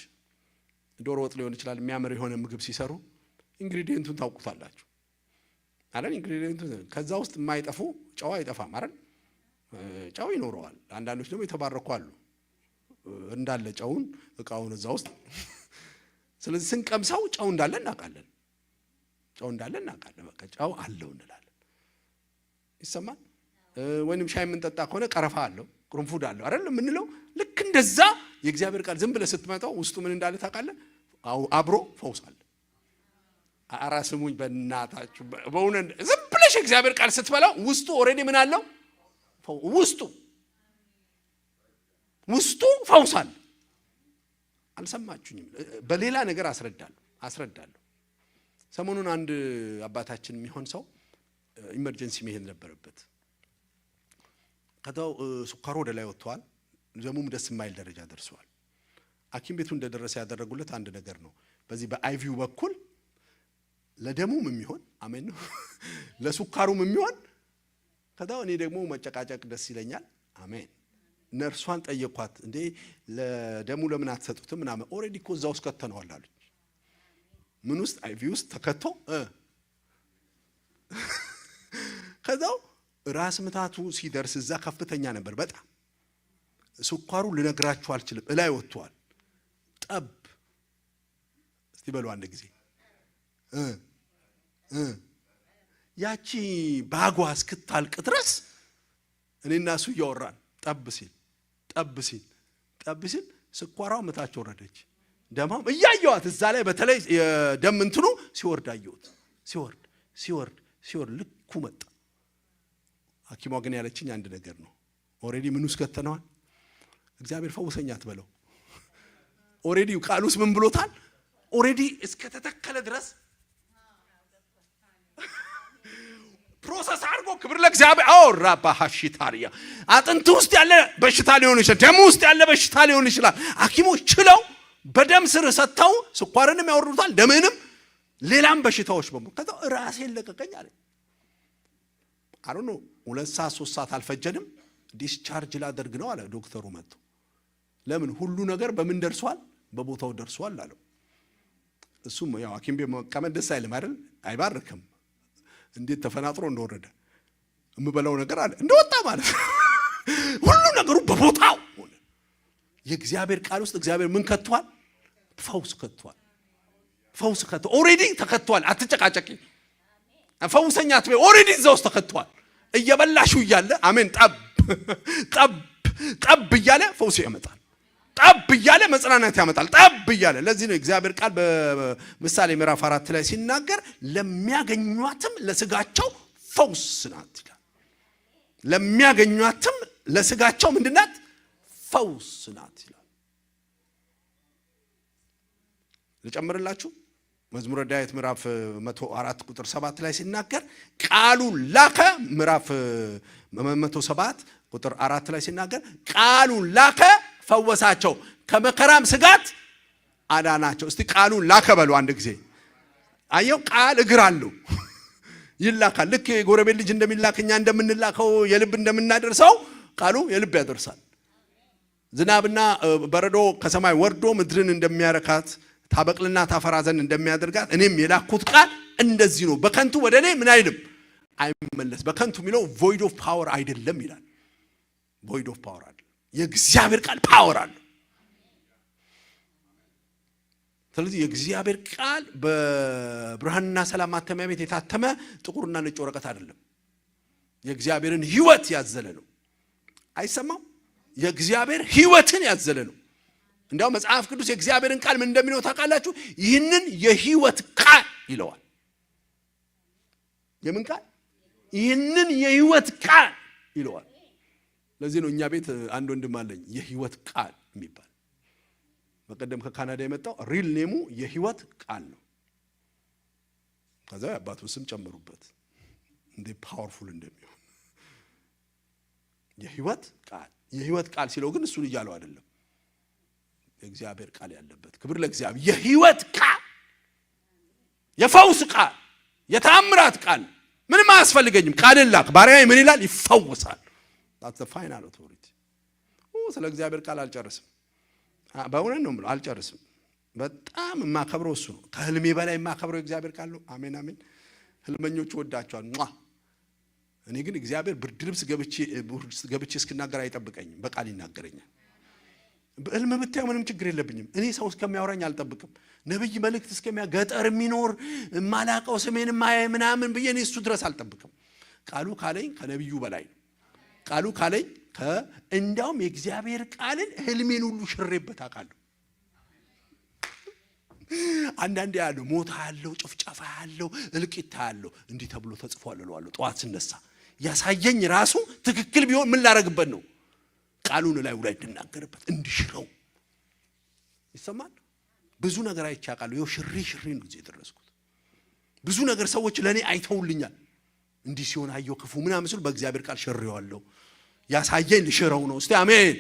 ዶሮ ወጥ ሊሆን ይችላል የሚያምር የሆነ ምግብ ሲሰሩ ኢንግሪዲየንቱን ታውቁታላችሁ አይደል? ኢንግሪዲየንቱን ከዛ ውስጥ የማይጠፉ ጨው አይጠፋም አይደል? ጨው ይኖረዋል። አንዳንዶች ደግሞ የተባረኩ አሉ እንዳለ ጨውን እቃውን እዛ ውስጥ። ስለዚህ ስንቀምሰው ጨው እንዳለ እናውቃለን። በቃ ጨው አለው እንላለን። ይሰማል። ወይንም ሻይ የምንጠጣ ከሆነ ቀረፋ አለው፣ ቅርንፉድ አለው አይደል የምንለው። ልክ እንደዛ የእግዚአብሔር ቃል ዝም ብለህ ስትመጣው ውስጡ ምን እንዳለ ታውቃለህ? አብሮ ፈውስ አለ። ኧረ ስሙኝ በእናታችሁ በእውነት ዝም ብለሽ የእግዚአብሔር ቃል ስትበላው ውስጡ ኦልሬዲ ምን አለው? ውስጡ ፈውስ አለ። አልሰማችሁኝም? በሌላ ነገር አስረዳለሁ። ሰሞኑን አንድ አባታችን የሚሆን ሰው ኢመርጀንሲ መሄድ ነበረበት። ከታው ሱካሩ ወደ ላይ ወጥቷል። ደሙም ደስ የማይል ደረጃ ደርሷል። ሐኪም ቤቱ እንደደረሰ ያደረጉለት አንድ ነገር ነው። በዚህ በአይቪው በኩል ለደሙም የሚሆን አሜን ነው ለሱካሩም የሚሆን። ከታው እኔ ደግሞ መጨቃጨቅ ደስ ይለኛል። አሜን። ነርሷን ጠየኳት፣ እንዴ ለደሙ ለምን አትሰጡትም? ምናምን ኦሬዲ እኮ እዛው ውስጥ ከተነዋል አሉኝ። ምን ውስጥ? አይቪ ውስጥ ተከቶ ከዛው ራስ ምታቱ ሲደርስ እዛ ከፍተኛ ነበር በጣም። ስኳሩ ልነግራችሁ አልችልም፣ እላይ ወጥቷል። ጠብ እስቲ በሉ አንድ ጊዜ ያቺ ባጓ እስክታልቅ ድረስ እኔና እሱ እያወራን ጠብ ሲል ስኳራው ምታቸው ወረደች። ደማም እያየዋት እዛ ላይ በተለይ የደም እንትኑ ሲወርድ አየሁት። ሲወርድ ልኩ መጣ። ሐኪሟ ግን ያለችኝ አንድ ነገር ነው። ኦሬዲ ምን ውስጥ ከተነዋል? እግዚአብሔር ፈውሰኛ አትበለው። ኦሬዲ ቃሉስ ምን ብሎታል? ኦሬዲ እስከ ተተከለ ድረስ ፕሮሰስ አድርጎ ክብር ለእግዚአብሔር። ራባ ሐሽታሪያ አጥንት ውስጥ ያለ በሽታ ሊሆን ይችላል፣ ደም ውስጥ ያለ በሽታ ሊሆን ይችላል። ሐኪሞች ችለው በደም ስር ሰጥተው ስኳርንም ያወርዱታል፣ ደምንም ሌላም በሽታዎች በሙሉ። ከዛ ራሴን ለቀቀኝ አለ። አሁን 2 ሰዓት 3 ሰዓት አልፈጀንም፣ ዲስቻርጅ ላደርግ ነው አለ ዶክተሩ መጥቶ። ለምን? ሁሉ ነገር በምን ደርሷል? በቦታው ደርሷል አለው። እሱም ያው ሐኪም ቤት መቀመጥ ደስ አይልም አይደል? አይባርክም። እንዴት ተፈናጥሮ እንደወረደ የምበላው ነገር አለ እንደወጣ ማለት ሁሉ ነገሩ በቦታው ሆነ። የእግዚአብሔር ቃል ውስጥ እግዚአብሔር ምን ከቷል? ፈውስ ከቷል። ፈውስ ከቷል። ኦሬዲ ተከቷል። አትጨቃጨቂ። ፈውሰኛ አትበይ። ኦሬዲ እዛ ውስጥ ተከቷል። እየበላሹ እያለ አሜን ጠብ ጠብ ጠብ እያለ ፈውስ ያመጣል። ጠብ እያለ መጽናናት ያመጣል። ጠብ እያለ ለዚህ ነው እግዚአብሔር ቃል በምሳሌ ምዕራፍ 4 ላይ ሲናገር ለሚያገኟትም ለስጋቸው ፈውስ ናት ይላል። ለሚያገኟትም ለስጋቸው ምንድናት? ፈውስ ናት ይላል። ልጨምርላችሁ መዝሙረ ዳዊት ምዕራፍ 104 ቁጥር 7 ላይ ሲናገር ቃሉን ላከ። ምዕራፍ 107 ቁጥር 4 ላይ ሲናገር ቃሉን ላከ ፈወሳቸው፣ ከመከራም ስጋት አዳናቸው። እስቲ ቃሉን ላከ በሉ አንድ ጊዜ። አየው ቃል እግር አለው ይላካል። ልክ የጎረቤት ልጅ እንደሚላክ እኛ እንደምንላከው የልብ እንደምናደርሰው ቃሉ የልብ ያደርሳል። ዝናብና በረዶ ከሰማይ ወርዶ ምድርን እንደሚያረካት ታበቅልና ታፈራ ዘንድ እንደሚያደርጋት እኔም የላኩት ቃል እንደዚህ ነው። በከንቱ ወደ እኔ ምን አይልም አይመለስ። በከንቱ የሚለው ቮይድ ኦፍ ፓወር አይደለም ይላል። ቮይድ ኦፍ ፓወር አይደለም። የእግዚአብሔር ቃል ፓወር አለው። ስለዚህ የእግዚአብሔር ቃል በብርሃንና ሰላም ማተሚያ ቤት የታተመ ጥቁርና ነጭ ወረቀት አይደለም። የእግዚአብሔርን ሕይወት ያዘለ ነው። አይሰማም? የእግዚአብሔር ሕይወትን ያዘለ ነው። እንዲያው መጽሐፍ ቅዱስ የእግዚአብሔርን ቃል ምን እንደሚለው ታውቃላችሁ? ይህንን የሕይወት ቃል ይለዋል። የምን ቃል? ይህንን የሕይወት ቃል ይለዋል። ለዚህ ነው እኛ ቤት አንድ ወንድም አለኝ የሕይወት ቃል የሚባል በቀደም ከካናዳ የመጣው ሪል ኔሙ የሕይወት ቃል ነው። ከዛ አባቱን ስም ጨምሩበት እንደ ፓወርፉል እንደሚሆን የሕይወት ቃል። የሕይወት ቃል ሲለው ግን እሱን እያለው አይደለም፣ የእግዚአብሔር ቃል ያለበት። ክብር ለእግዚአብሔር። የሕይወት ቃል፣ የፈውስ ቃል፣ የተአምራት ቃል። ምንም አያስፈልገኝም። ቃልን ላክ። ባሪያዬ ምን ይላል? ይፈውሳል። that's the final authority። ስለ እግዚአብሔር ቃል አልጨርስም። በእውነት ነው የምለው አልጨርስም። በጣም የማከብረው እሱ ነው። ከህልሜ በላይ የማከብረው እግዚአብሔር ቃል ነው። አሜን አሜን። ህልመኞች ወዳቸዋል። እኔ ግን እግዚአብሔር ብርድ ልብስ ገብቼ እስክናገር አይጠብቀኝም፣ በቃል ይናገረኛል። በህልም ብታዩ ምንም ችግር የለብኝም። እኔ ሰው እስከሚያወራኝ አልጠብቅም። ነብይ መልእክት ገጠር የሚኖር ማላቀው ስሜን ማየ ምናምን ብዬ እኔ እሱ ድረስ አልጠብቅም። ቃሉ ካለኝ ከነብዩ በላይ ነው። ቃሉ ካለኝ እንዳውም የእግዚአብሔር ቃልን ህልሜን ሁሉ ሽሬበት አውቃለሁ። አንዳንዴ ያለው ሞት ያለው ጭፍጨፋ ያለው እልቂት ያለው እንዲህ ተብሎ ተጽፏል እላለሁ። ጠዋት ስነሳ ያሳየኝ ራሱ ትክክል ቢሆን ምን ላረግበት ነው? ቃሉን ላይ እንድናገርበት እንዲሽረው ይሰማል። ብዙ ነገር አይቻቃለሁ። ይኸው ሽሪ ነው ጊዜ ደረስኩት። ብዙ ነገር ሰዎች ለኔ አይተውልኛል። እንዲህ ሲሆን አየው ክፉ ምናምን ሲሉ በእግዚአብሔር ቃል ሽሬዋለሁ። ያሳየኝ ልሽረው ነው። እስቲ አሜን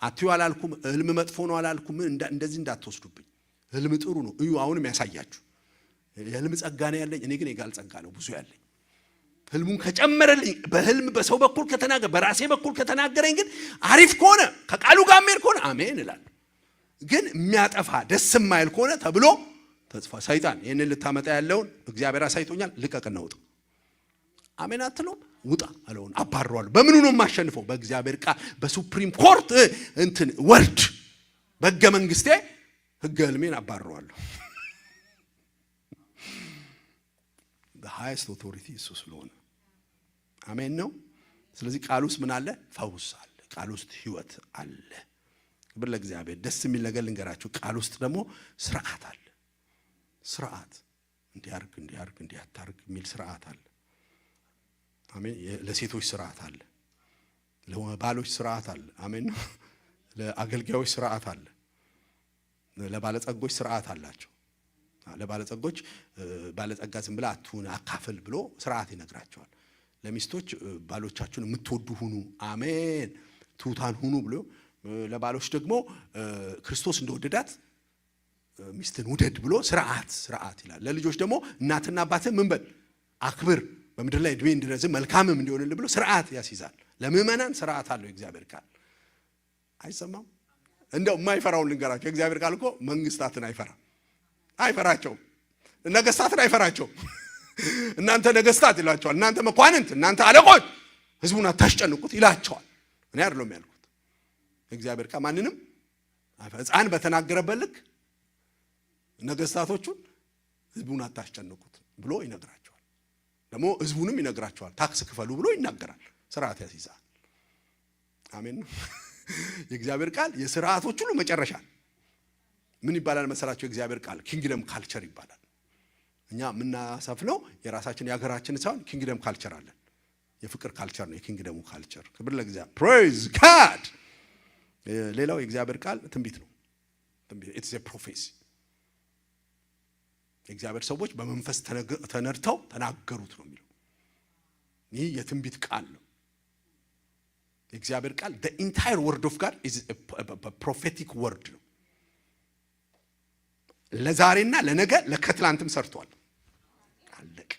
አትዩ አላልኩም። ህልም መጥፎ ነው አላልኩም። እንደዚህ እንዳትወስዱብኝ። ህልም ጥሩ ነው። እዩ አሁንም ያሳያችሁ። የህልም ጸጋ ነው ያለኝ። እኔ ግን የቃል ጸጋ ነው ብዙ ያለኝ። ህልሙን ከጨመረልኝ በህልም በሰው በኩል ከተናገረ በራሴ በኩል ከተናገረኝ ግን አሪፍ ከሆነ ከቃሉ ጋር የሚሄድ ከሆነ አሜን እላለሁ። ግን የሚያጠፋ ደስ የማይል ከሆነ ተብሎ ተጽፋ ሰይጣን ይሄንን ልታመጣ ያለውን እግዚአብሔር አሳይቶኛል፣ ልቀቅና ውጣ። አሜን አትለው? ውጣ አለውን አባረዋለሁ። በምኑ ነው የማሸንፈው? በእግዚአብሔር ቃል፣ በሱፕሪም ኮርት ወርድ በሕገ መንግስቴ ሕገ ህልሜን አባረዋለሁ። ሃይስት ኦቶሪቲ እሱ ስለሆነ አሜን ነው። ስለዚህ ቃል ውስጥ ምን አለ? ፈውስ አለ። ቃል ውስጥ ህይወት አለ። ክብር ለእግዚአብሔር። ደስ የሚል ነገር ልንገራችሁ። ቃል ውስጥ ደግሞ ስርዓት አለ። ስርዓት እንዲያርግ እንዲያታርግ የሚል ስርዓት አለ። አሜን። ለሴቶች ስርዓት አለ። ለባሎች ስርዓት አለ። አሜን። ለአገልጋዮች ስርዓት አለ። ለባለጸጎች ስርዓት አላቸው። ለባለጸጎች ባለጸጋ ዝም ብላ አትሁን አካፍል ብሎ ስርዓት ይነግራቸዋል። ለሚስቶች ባሎቻችሁን የምትወዱ ሁኑ፣ አሜን፣ ትሑታን ሁኑ ብሎ፣ ለባሎች ደግሞ ክርስቶስ እንደወደዳት ሚስትን ውደድ ብሎ ስርዓት ይላል። ለልጆች ደግሞ እናትና አባትህ ምን በል አክብር፣ በምድር ላይ እድሜ እንዲረዝም መልካምም እንዲሆንልህ ብሎ ስርዓት ያስይዛል። ለምእመናን ስርዓት አለው የእግዚአብሔር ቃል። አይሰማም? እንደው የማይፈራውን ልንገራቸው። የእግዚአብሔር ቃል እኮ መንግስታትን አይፈራቸውም፣ ነገስታትን አይፈራቸውም። እናንተ ነገስታት ይላቸዋል፣ እናንተ መኳንንት፣ እናንተ አለቆች ህዝቡን አታስጨንቁት ይላቸዋል። እኔ አይደለም ያልኩት፣ የእግዚአብሔር ቃል ማንንም ሕፃን በተናገረበት ልክ ነገስታቶቹን ህዝቡን አታስጨንቁት ብሎ ይነግራቸዋል። ደግሞ ህዝቡንም ይነግራቸዋል፣ ታክስ ክፈሉ ብሎ ይናገራል። ስርዓት ያስይዛል። አሜን። የእግዚአብሔር ቃል የስርዓቶች ሁሉ መጨረሻ ምን ይባላል መሰላችሁ? የእግዚአብሔር ቃል ኪንግደም ካልቸር ይባላል። እኛ የምናሰፍነው የራሳችን የሀገራችን ሳይሆን ኪንግደም ካልቸር አለን። የፍቅር ካልቸር ነው የኪንግደሙ ካልቸር። ክብር ለእግዚአብሔር፣ ፕሬዝ ጋድ። ሌላው የእግዚአብሔር ቃል ትንቢት ነው። ኢትስ ኤ ፕሮፌሲ። የእግዚአብሔር ሰዎች በመንፈስ ተነድተው ተናገሩት ነው የሚለው። ይህ የትንቢት ቃል ነው። የእግዚአብሔር ቃል the entire word of God is a prophetic word ነው። ለዛሬና ለነገ ለከትላንትም ሰርቷል። አለቅ።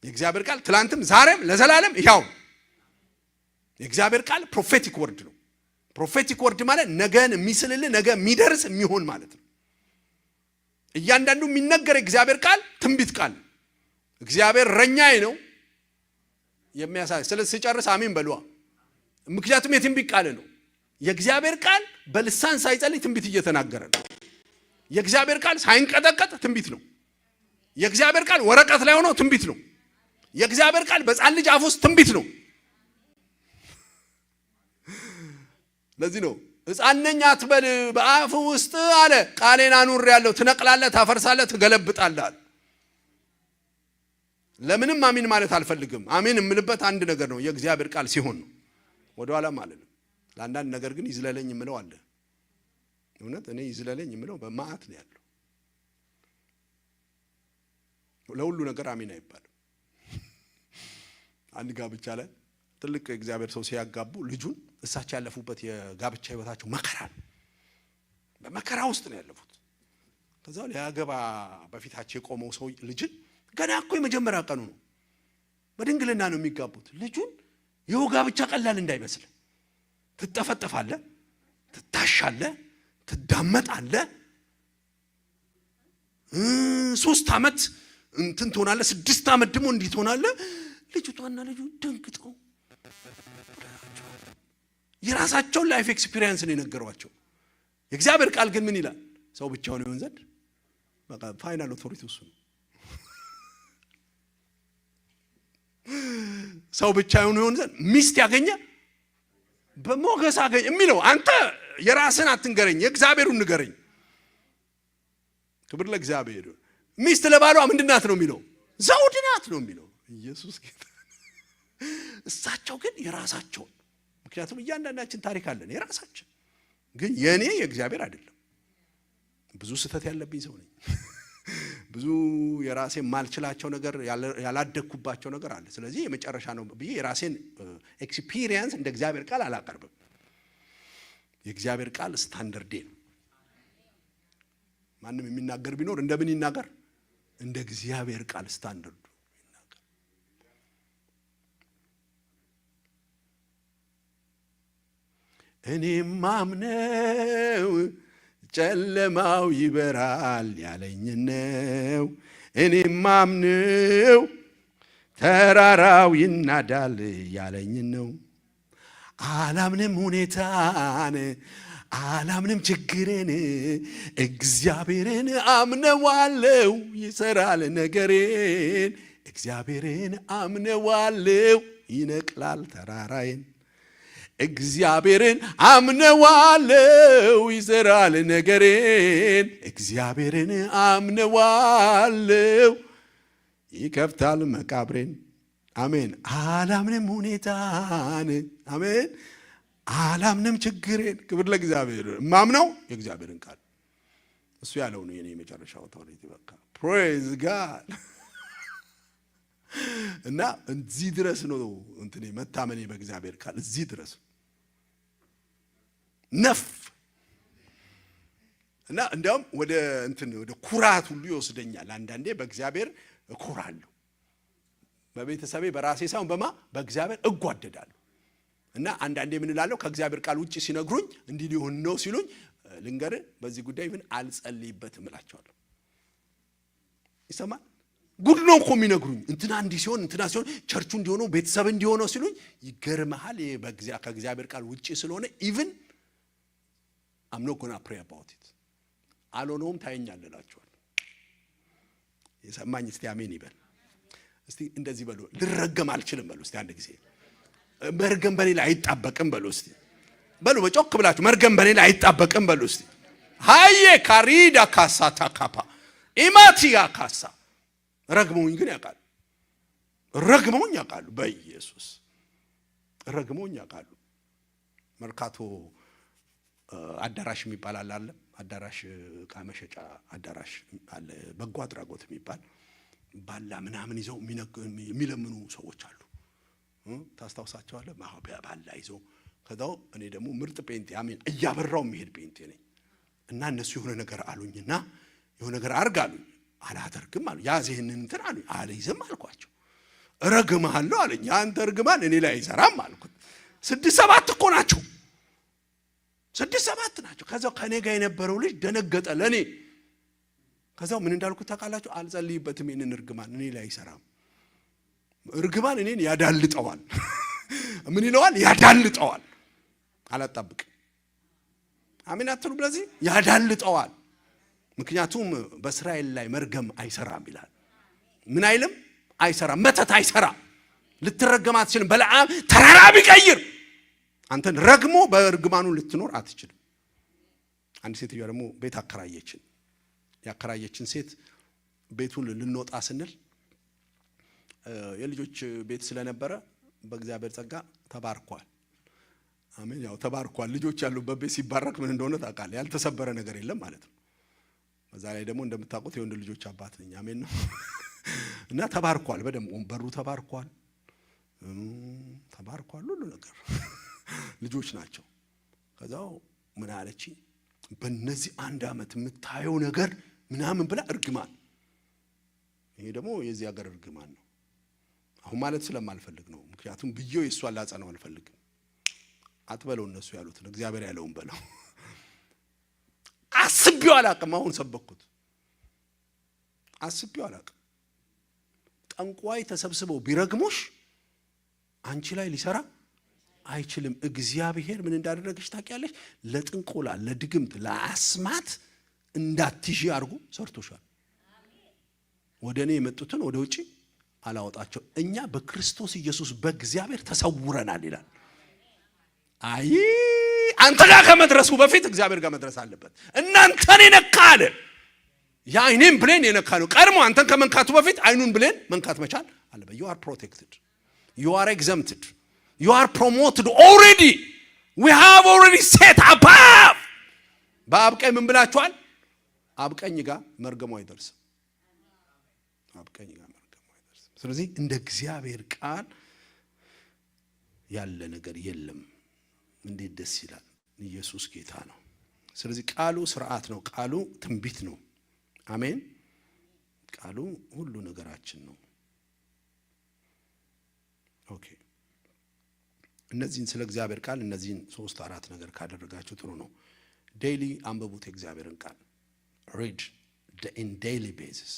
የእግዚአብሔር ቃል ትላንትም ዛሬም ለዘላለም ያው። የእግዚአብሔር ቃል ፕሮፌቲክ ወርድ ነው። ፕሮፌቲክ ወርድ ማለት ነገን የሚስልልህ ነገ የሚደርስ የሚሆን ማለት ነው። እያንዳንዱ የሚነገር የእግዚአብሔር ቃል ትንቢት ቃል። እግዚአብሔር እረኛዬ ነው የሚያሳይ። ስለዚህ ሲጨርስ አሜን በሏ። ምክንያቱም የትንቢት ቃል ነው። የእግዚአብሔር ቃል በልሳን ሳይጸልይ ትንቢት እየተናገረ ነው። የእግዚአብሔር ቃል ሳይንቀጠቀጥ ትንቢት ነው። የእግዚአብሔር ቃል ወረቀት ላይ ሆኖ ትንቢት ነው። የእግዚአብሔር ቃል በሕፃን ልጅ አፍ ውስጥ ትንቢት ነው። ለዚህ ነው ሕፃን ነኝ አትበል በአፍ ውስጥ አለ ቃሌን አኑሬአለሁ። ትነቅላለህ፣ ታፈርሳለህ፣ ትገለብጣለህ። ለምንም አሜን ማለት አልፈልግም። አሜን የምልበት አንድ ነገር ነው፣ የእግዚአብሔር ቃል ሲሆን ነው። ወደ ኋላ ማለት ነው። ለአንዳንድ ነገር ግን ይዝለለኝ የምለው አለ። እውነት እኔ ይዝለለኝ የምለው በማዕት ነው ያለው። ለሁሉ ነገር አሜን አይባልም። አንድ ጋብቻ ላይ ትልቅ የእግዚአብሔር ሰው ሲያጋቡ ልጁን እሳቸው ያለፉበት የጋብቻ ህይወታቸው መከራ ነው። በመከራ ውስጥ ነው ያለፉት። ከዛው ሊያገባ በፊታቸው የቆመው ሰው ልጅን ገና እኮ የመጀመሪያ ቀኑ ነው፣ በድንግልና ነው የሚጋቡት። ልጁን የወጋ ብቻ ቀላል እንዳይመስል ትጠፈጠፋለህ፣ ትታሻለህ፣ ትዳመጣለህ። 3 ዓመት እንትን ትሆናለህ፣ 6 ዓመት ደግሞ እንዲህ ትሆናለህ። ልጅቷና ልጁ ደንግጠው የራሳቸውን ላይፍ ኤክስፒሪየንስ ነው የነገሯቸው። የእግዚአብሔር ቃል ግን ምን ይላል? ሰው ብቻውን ይሆን ዘንድ በቃ ፋይናል ኦቶሪቲ እሱ ነው። ሰው ብቻውን ይሆን ዘንድ ሚስት ያገኘ በሞገስ አገኘ የሚለው አንተ የራስን አትንገረኝ፣ የእግዚአብሔሩን ንገረኝ። ክብር ለእግዚአብሔር። ሚስት ለባሏ ምንድናት ነው የሚለው? ዘውድ ናት ነው የሚለው። ኢየሱስ ጌታ። እሳቸው ግን የራሳቸው፣ ምክንያቱም እያንዳንዳችን ታሪክ አለን የራሳችን፣ ግን የኔ የእግዚአብሔር አይደለም። ብዙ ስህተት ያለብኝ ሰው ነኝ። ብዙ የራሴ ማልችላቸው ነገር ያላደግኩባቸው ነገር አለ። ስለዚህ የመጨረሻ ነው ብዬ የራሴን ኤክስፒሪየንስ እንደ እግዚአብሔር ቃል አላቀርብም። የእግዚአብሔር ቃል ስታንዳርዴ ነው። ማንም የሚናገር ቢኖር እንደምን ይናገር? እንደ እግዚአብሔር ቃል ስታንዳርዱ ይናገር። እኔም ማምነው ጨለማው ይበራል ያለኝ ነው። እኔም ማምነው ተራራው ይናዳል ያለኝ ነው። አላምንም ሁኔታን፣ አላምንም ችግርን፣ እግዚአብሔርን አምነዋለው ይሰራል ነገሬን። እግዚአብሔርን አምነዋለው ይነቅላል ተራራዬን። እግዚአብሔርን አምነዋለው ይሰራል ነገሬን። እግዚአብሔርን አምነዋለው ይከፍታል መቃብሬን። አሜን። አላምንም ሁኔታን፣ አሜን። አላምንም ችግሬን። ክብር ለእግዚአብሔር። ማምነው የእግዚአብሔርን ቃል እሱ ያለው ነው የኔ የመጨረሻው አውቶሪቲ። በቃ ፕሬዝ ጋድ። እና እዚህ ድረስ ነው እንትኔ መታመኔ በእግዚአብሔር ቃል እዚህ ድረስ ነፍ እና እንዲያውም ወደ ኩራት ሁሉ ይወስደኛል። አንዳንዴ በእግዚአብሔር እኮራለሁ። በቤተሰቤ በራሴ ሳይሆን በእግዚአብሔር እጓደዳለሁ። እና አንዳንዴ ምን እላለሁ ከእግዚአብሔር ቃል ውጪ ሲነግሩኝ እንዲህ ሊሆን ነው ሲሉኝ ልንገር በዚህ ጉዳይ ምን አልጸልይበትም እላቸዋለሁ። ይሰማል። ጉድ ነው እኮ የሚነግሩኝ እንትና እንዲህ ሲሆን እንትና ሲሆን ቸርቹ እንዲሆነው ቤተሰብ እንዲሆነው ሲሉኝ ይገርምሃል። ከእግዚአብሔር ቃል ውጪ ስለሆነ ኢቭን I'm not going to pray about it አልሆነውም ታየኛለህ እላቸዋለሁ። የሰማኝ እስቲ አሜን ይበል። እስቲ እንደዚህ በሉ። ልረገም አልችልም በሉ እስቲ አንድ ጊዜ። መርገም በኔ ላይ አይጣበቅም በሉ እስቲ። በሉ በጮክ ብላችሁ መርገም በኔ ላይ አይጣበቅም በሉ እስቲ። ሃዬ ካሪዳ ካሳ ታካፓ ኢማቲያ ካሳ ረግመውኝ ግን ያውቃሉ። ረግመውኝ ያውቃሉ። በኢየሱስ ረግመውኝ ያውቃሉ። መርካቶ አዳራሽ የሚባል አለ። አዳራሽ ዕቃ መሸጫ አዳራሽ አለ። በጎ አድራጎት የሚባል ባላ ምናምን ይዘው የሚለምኑ ሰዎች አሉ። ታስታውሳቸዋለህ? ባላ ይዘው ከዛው እኔ ደግሞ ምርጥ ጴንጤ አሜን እያበራው የሚሄድ ጴንጤ ነኝ። እና እነሱ የሆነ ነገር አሉኝና የሆነ ነገር አርግ አሉኝ። አላደርግም አሉ። ያዝ ይሄንን እንትን አሉኝ። አልይዝም አልኳቸው። እረግምሃለሁ አለኝ። ያንተ እርግማን እኔ ላይ አይሰራም አልኩት። 6-7 እኮ ናቸው። 6-7 ናቸው። ከዛው ከኔ ጋር የነበረው ልጅ ደነገጠ ለኔ። ከዛው ምን እንዳልኩት ታውቃላችሁ? አልጸልይበትም ይሄንን እርግማን እኔ ላይ አይሰራም። እርግማን እኔን ያዳልጠዋል። ምን ይለዋል? ያዳልጠዋል። አላጣብቅም። አሜን አትሉ? ስለዚህ ያዳልጠዋል። ምክንያቱም በእስራኤል ላይ መርገም አይሰራም ይላል። ምን አይልም? አይሰራም። መተት አይሰራም። ልትረገም አትችልም። በለዓም ተራራ ቢቀይር አንተን ረግሞ በእርግማኑ ልትኖር አትችልም። አንድ ሴትዮ ደግሞ ቤት አከራየችን። ያከራየችን ሴት ቤቱን ልንወጣ ስንል የልጆች ቤት ስለነበረ በእግዚአብሔር ጸጋ ተባርኳል። አሜን። ያው ተባርኳል። ልጆች ያሉበት ቤት ሲባረክ ምን እንደሆነ ታውቃለህ። ያልተሰበረ ነገር የለም ማለት ነው። በዛ ላይ ደግሞ እንደምታውቁት የወንድ ልጆች አባት ነኝ። አሜን ነው። እና ተባርኳል። በደንብ ወንበሩ ተባርኳል። ተባርኳል ሁሉ ነገር ልጆች ናቸው። ከዛው ምን አለች? በእነዚህ 1 ዓመት የምታየው ነገር ምናምን ብላ እርግማን። ይሄ ደግሞ የዚህ ሀገር እርግማን ነው። አሁን ማለት ስለማልፈልግ ነው። ምክንያቱም ብዬው የሷን ላጸናው አልፈልግም። አትበለው እነሱ ያሉትን እግዚአብሔር ያለውን በለው። አስቤው አላቅም። አሁን ሰበኩት። አስቤው አላቅም። ጠንቋይ ተሰብስበው ቢረግሙሽ አንቺ ላይ ሊሰራ አይችልም። እግዚአብሔር ምን እንዳደረገሽ ታውቂያለሽ? ለጥንቆላ፣ ለድግምት፣ ለአስማት እንዳትጂ አርጉ ሰርቶሻል። ወደኔ የመጡትን ወደ ውጪ አላወጣቸው። እኛ በክርስቶስ ኢየሱስ በእግዚአብሔር ተሰውረናል ይላል። አይ አንተ ጋር ከመድረሱ በፊት እግዚአብሔር ጋር መድረስ አለበት። እናንተን የነካ አለ። የአይኔን ብሌን የነካ ነው። ቀድሞ አንተን ከመንካቱ በፊት አይኑን ብሌን መንካት መቻል አለበት። you are protected, you are exempted, you are promoted already, we have already set above። በአብቀኝ ምን ብላችኋል? አብቀኝ ጋር መርገሙ አይደርስም። አብቀኝ ጋር መርገሙ አይደርስም። ስለዚህ እንደ እግዚአብሔር ቃል ያለ ነገር የለም። እንዴት ደስ ይላል! ኢየሱስ ጌታ ነው። ስለዚህ ቃሉ ስርዓት ነው። ቃሉ ትንቢት ነው። አሜን። ቃሉ ሁሉ ነገራችን ነው። ኦኬ። እነዚህን ስለ እግዚአብሔር ቃል እነዚህን 3-4 ነገር ካደረጋችሁ ጥሩ ነው። ዴይሊ አንብቡት የእግዚአብሔርን ቃል። read in daily basis።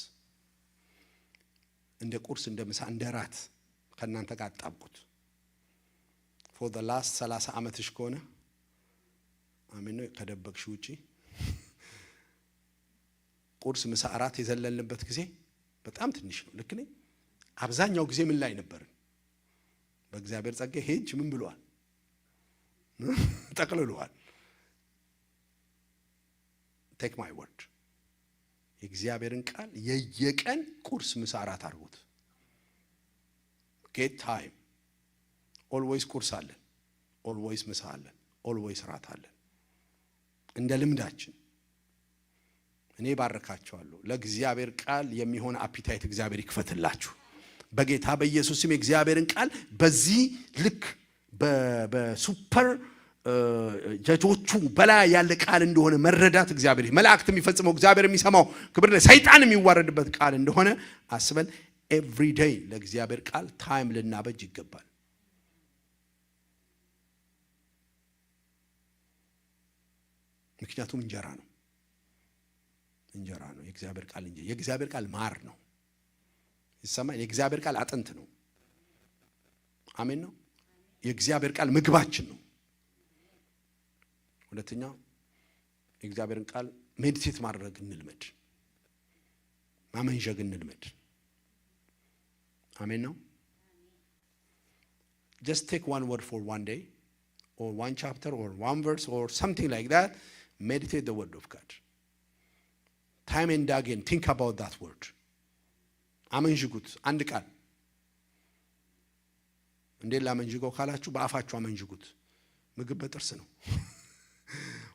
እንደ ቁርስ፣ እንደ ምሳ፣ እንደ ራት ከናንተ ጋር አጣብቁት። for the last 30 ዓመትሽ ከሆነ አሜን ነው ከደበቅሽ ውጪ ቁርስ፣ ምሳ፣ ራት የዘለልንበት ጊዜ በጣም ትንሽ ነው። ልክ ነኝ? አብዛኛው ጊዜ ምን ላይ ነበር? በእግዚአብሔር ጸጋ ሄጅ ምን ብሏል? ጠቅልሏል። take my word የእግዚአብሔርን ቃል የየቀን ቁርስ፣ ምሳ፣ ራት አድርጉት። ጌት ታይም። ኦልዌይስ ቁርስ አለን፣ ኦልዌይስ ምሳ አለን፣ ኦልዌይስ ራት አለን። እንደ ልምዳችን እኔ ባረካቸዋለሁ። ለእግዚአብሔር ቃል የሚሆን አፒታይት እግዚአብሔር ይክፈትላችሁ በጌታ በኢየሱስ ስም። የእግዚአብሔርን ቃል በዚህ ልክ በሱፐር ጀጆቹ በላይ ያለ ቃል እንደሆነ መረዳት እግዚአብሔር መላእክት የሚፈጽመው እግዚአብሔር የሚሰማው ክብር ለሰይጣን የሚዋረድበት ቃል እንደሆነ አስበን ኤቭሪ ዴይ ለእግዚአብሔር ቃል ታይም ልናበጅ ይገባል። ምክንያቱም እንጀራ ነው የእግዚአብሔር ቃል እንጂ የእግዚአብሔር ቃል ማር ነው። ይሰማል። የእግዚአብሔር ቃል አጥንት ነው። አሜን ነው። የእግዚአብሔር ቃል ምግባችን ነው። ሁለተኛ የእግዚአብሔርን ቃል ሜዲቴት ማድረግ እንልመድ፣ ማመንዠግ እንልመድ። አሜን ነው። just take one word for one day or one chapter or one verse or something like that. Meditate the word of God time and again. Think about that word. አመንዥጉት። አንድ ቃል እንዴት ላመንዥገው ካላችሁ በአፋችሁ አመንዥጉት። ምግብ በጥርስ ነው።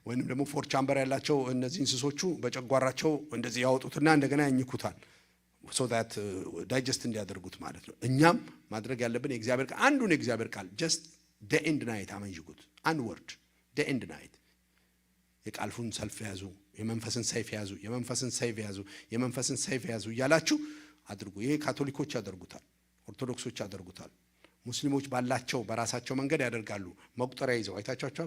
ወይንም ደግሞ ፎር ቻምበር ያላቸው እነዚህ እንስሶቹ በጨጓራቸው እንደዚህ ያወጡትና እንደገና ያኝኩታል so that digest እንዲያደርጉት ማለት ነው። እኛም ማድረግ ያለብን የእግዚአብሔር ቃል አንዱን የእግዚአብሔር ቃል just day and night አመንዥጉት። አንድ ወርድ day and night። የቃልፉን ሰልፍ ያዙ፣ የመንፈስን ሰይፍ ያዙ፣ የመንፈስን ሰይፍ ያዙ፣ የመንፈስን ሰይፍ ያዙ እያላችሁ አድርጉ። ይሄ ካቶሊኮች ያደርጉታል፣ ኦርቶዶክሶች ያደርጉታል፣ ሙስሊሞች ባላቸው በራሳቸው መንገድ ያደርጋሉ። መቁጠሪያ ይዘው አይታቻቸው።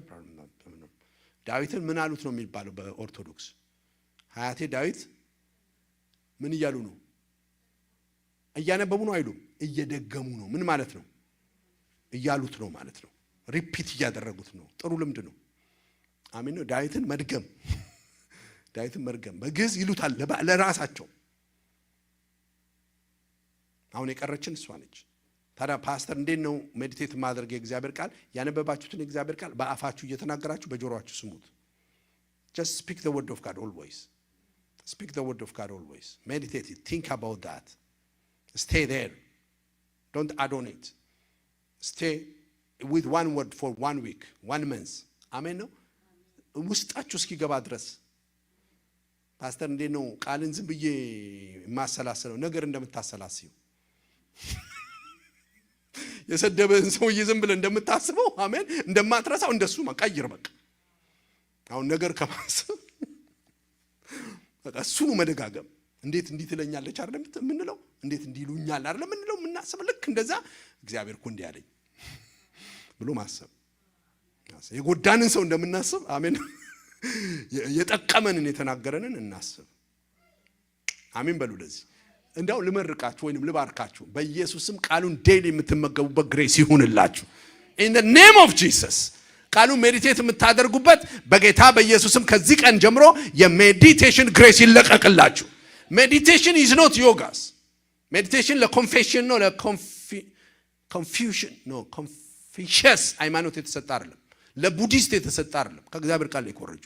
ዳዊትን ምን አሉት ነው የሚባለው በኦርቶዶክስ? ሀያቴ ዳዊት ምን እያሉ ነው? እያነበቡ ነው አይሉም፣ እየደገሙ ነው። ምን ማለት ነው? እያሉት ነው ማለት ነው። ሪፒት እያደረጉት ነው። ጥሩ ልምድ ነው። አሜን ነው። ዳዊትን መድገም ዳዊትን መድገም በግዕዝ ይሉታል ለራሳቸው። አሁን የቀረችን እሷ ነች። ታዲያ ፓስተር እንዴት ነው ሜዲቴት ማድረግ? የእግዚአብሔር ቃል ያነበባችሁትን የእግዚአብሔር ቃል በአፋችሁ እየተናገራችሁ በጆሮአችሁ ስሙት። just speak the word of God always. Speak the word of God always. Meditate it. Think about that. Stay there. Don't add on it. Stay with one word for 1 week, 1 month. አሜን ነው። ውስጣችሁ እስኪገባ ድረስ ፓስተር እንዴት ነው ቃልን ዝም ብዬ የማሰላስለው? ነገር እንደምታሰላስዩ የሰደበን ሰውዬ ዝም ብለህ እንደምታስበው አሜን እንደማትረሳው እንደሱ መቀየር በቃ። አሁን ነገር ከማሰብ በቃ እሱኑ መደጋገም። እንዴት እንዲህ ትለኛለች አይደለም የምንለው? እንዴት እንዲህ ይሉኛል አይደለም የምንለው? የምናስብ ልክ እንደዛ እግዚአብሔር እኮ እንዲህ ያለኝ ብሎ ማሰብ። የጎዳንን ሰው እንደምናስብ አሜን የጠቀመንን የተናገረንን እናስብ። አሜን በሉ። ለዚህ እንዳው ልመርቃችሁ ወይንም ልባርካችሁ በኢየሱስም ቃሉን ዴይሊ የምትመገቡበት ግሬስ ይሁንላችሁ። in the name of Jesus ቃሉን ሜዲቴት የምታደርጉበት በጌታ በኢየሱስም ከዚህ ቀን ጀምሮ የሜዲቴሽን ግሬስ ይለቀቅላችሁ። ሜዲቴሽን is not yogas. ሜዲቴሽን ለኮንፌሽን ነው፣ ለኮንፊውዥን ነው። ኮንፊሽስ ሃይማኖት የተሰጠ አይደለም፣ ለቡዲስት የተሰጠ አይደለም። ከእግዚአብሔር ቃል ይቆርጁ።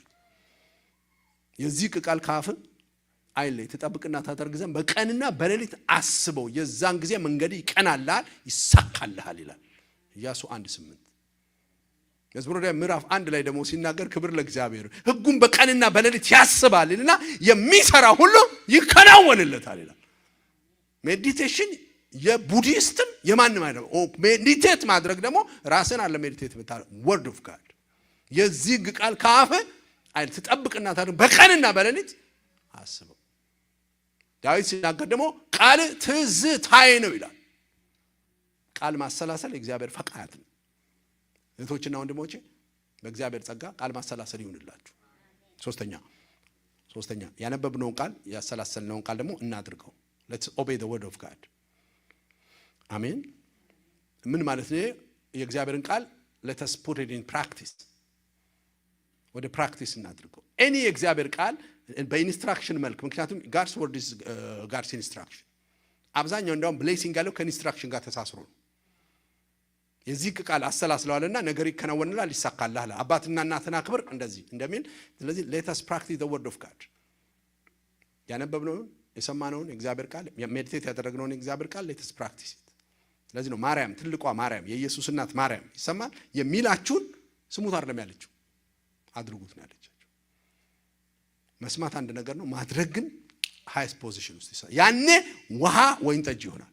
የዚህ ቃል ካፍ አይለ ተጠብቅና ታደርግ ዘንድ በቀንና በሌሊት አስበው፣ የዛን ጊዜ መንገድ ይቀናልሃል ይሳካልሃል ይላል ኢያሱ 1:8። መዝሙረ ዳዊት ምዕራፍ 1 ላይ ደግሞ ሲናገር ክብር ለእግዚአብሔር ሕጉን በቀንና በሌሊት ያስባልና የሚሰራ ሁሉ ይከናወንለታል ይላል። ሜዲቴሽን የቡዲስትም የማንም አይደለም። ሜዲቴት ማድረግ ደግሞ ራስን አለ ሜዲቴት ብታረግ ወርድ ኦፍ ጋድ የዚህ ቃል ካፍ አይል ተጠብቅና ታደርግ በቀንና በሌሊት አስበው። ዳዊት ሲናገር ደግሞ ቃል ትዝታዬ ነው ይላል። ቃል ማሰላሰል የእግዚአብሔር ፈቃድ ነው። እህቶችና ወንድሞቼ በእግዚአብሔር ጸጋ ቃል ማሰላሰል ይሁንላችሁ። ሶስተኛ ያነበብነውን ቃል ያሰላሰልነውን ቃል ደግሞ እናድርገው። let's obey the word of God. አሜን። ምን ማለት ነው? የእግዚአብሔርን ቃል let us put it in practice. ወደ ፕራክቲስ እናድርገው። እኔ የእግዚአብሔር ቃል በኢንስትራክሽን መልክ፣ ምክንያቱም God's word is God's instruction። አብዛኛው እንደውም ብሌሲንግ ያለው ከኢንስትራክሽን ጋር ተሳስሮ ነው። የዚህ ቃል አሰላስለዋልና ነገር ይከናወንልሃል ይሳካልሃል። አባትና እናትና ክብር እንደዚህ እንደሚል። ስለዚህ let us practice the word of God። ያነበብነውን የሰማነውን የእግዚአብሔር ቃል ሜዲቴት ያደረግነውን የእግዚአብሔር ቃል let us practice it. ስለዚህ ነው ማርያም ትልቋ ማርያም የኢየሱስ እናት ማርያም ይሰማል የሚላችሁን ስሙት አይደለም ያለችው አድርጉት ነው ያለቻቸው። መስማት አንድ ነገር ነው ማድረግ ግን ሃይስት ፖዚሽን ውስጥ ይሰጣል። ያኔ ውሃ ወይን ጠጅ ይሆናል።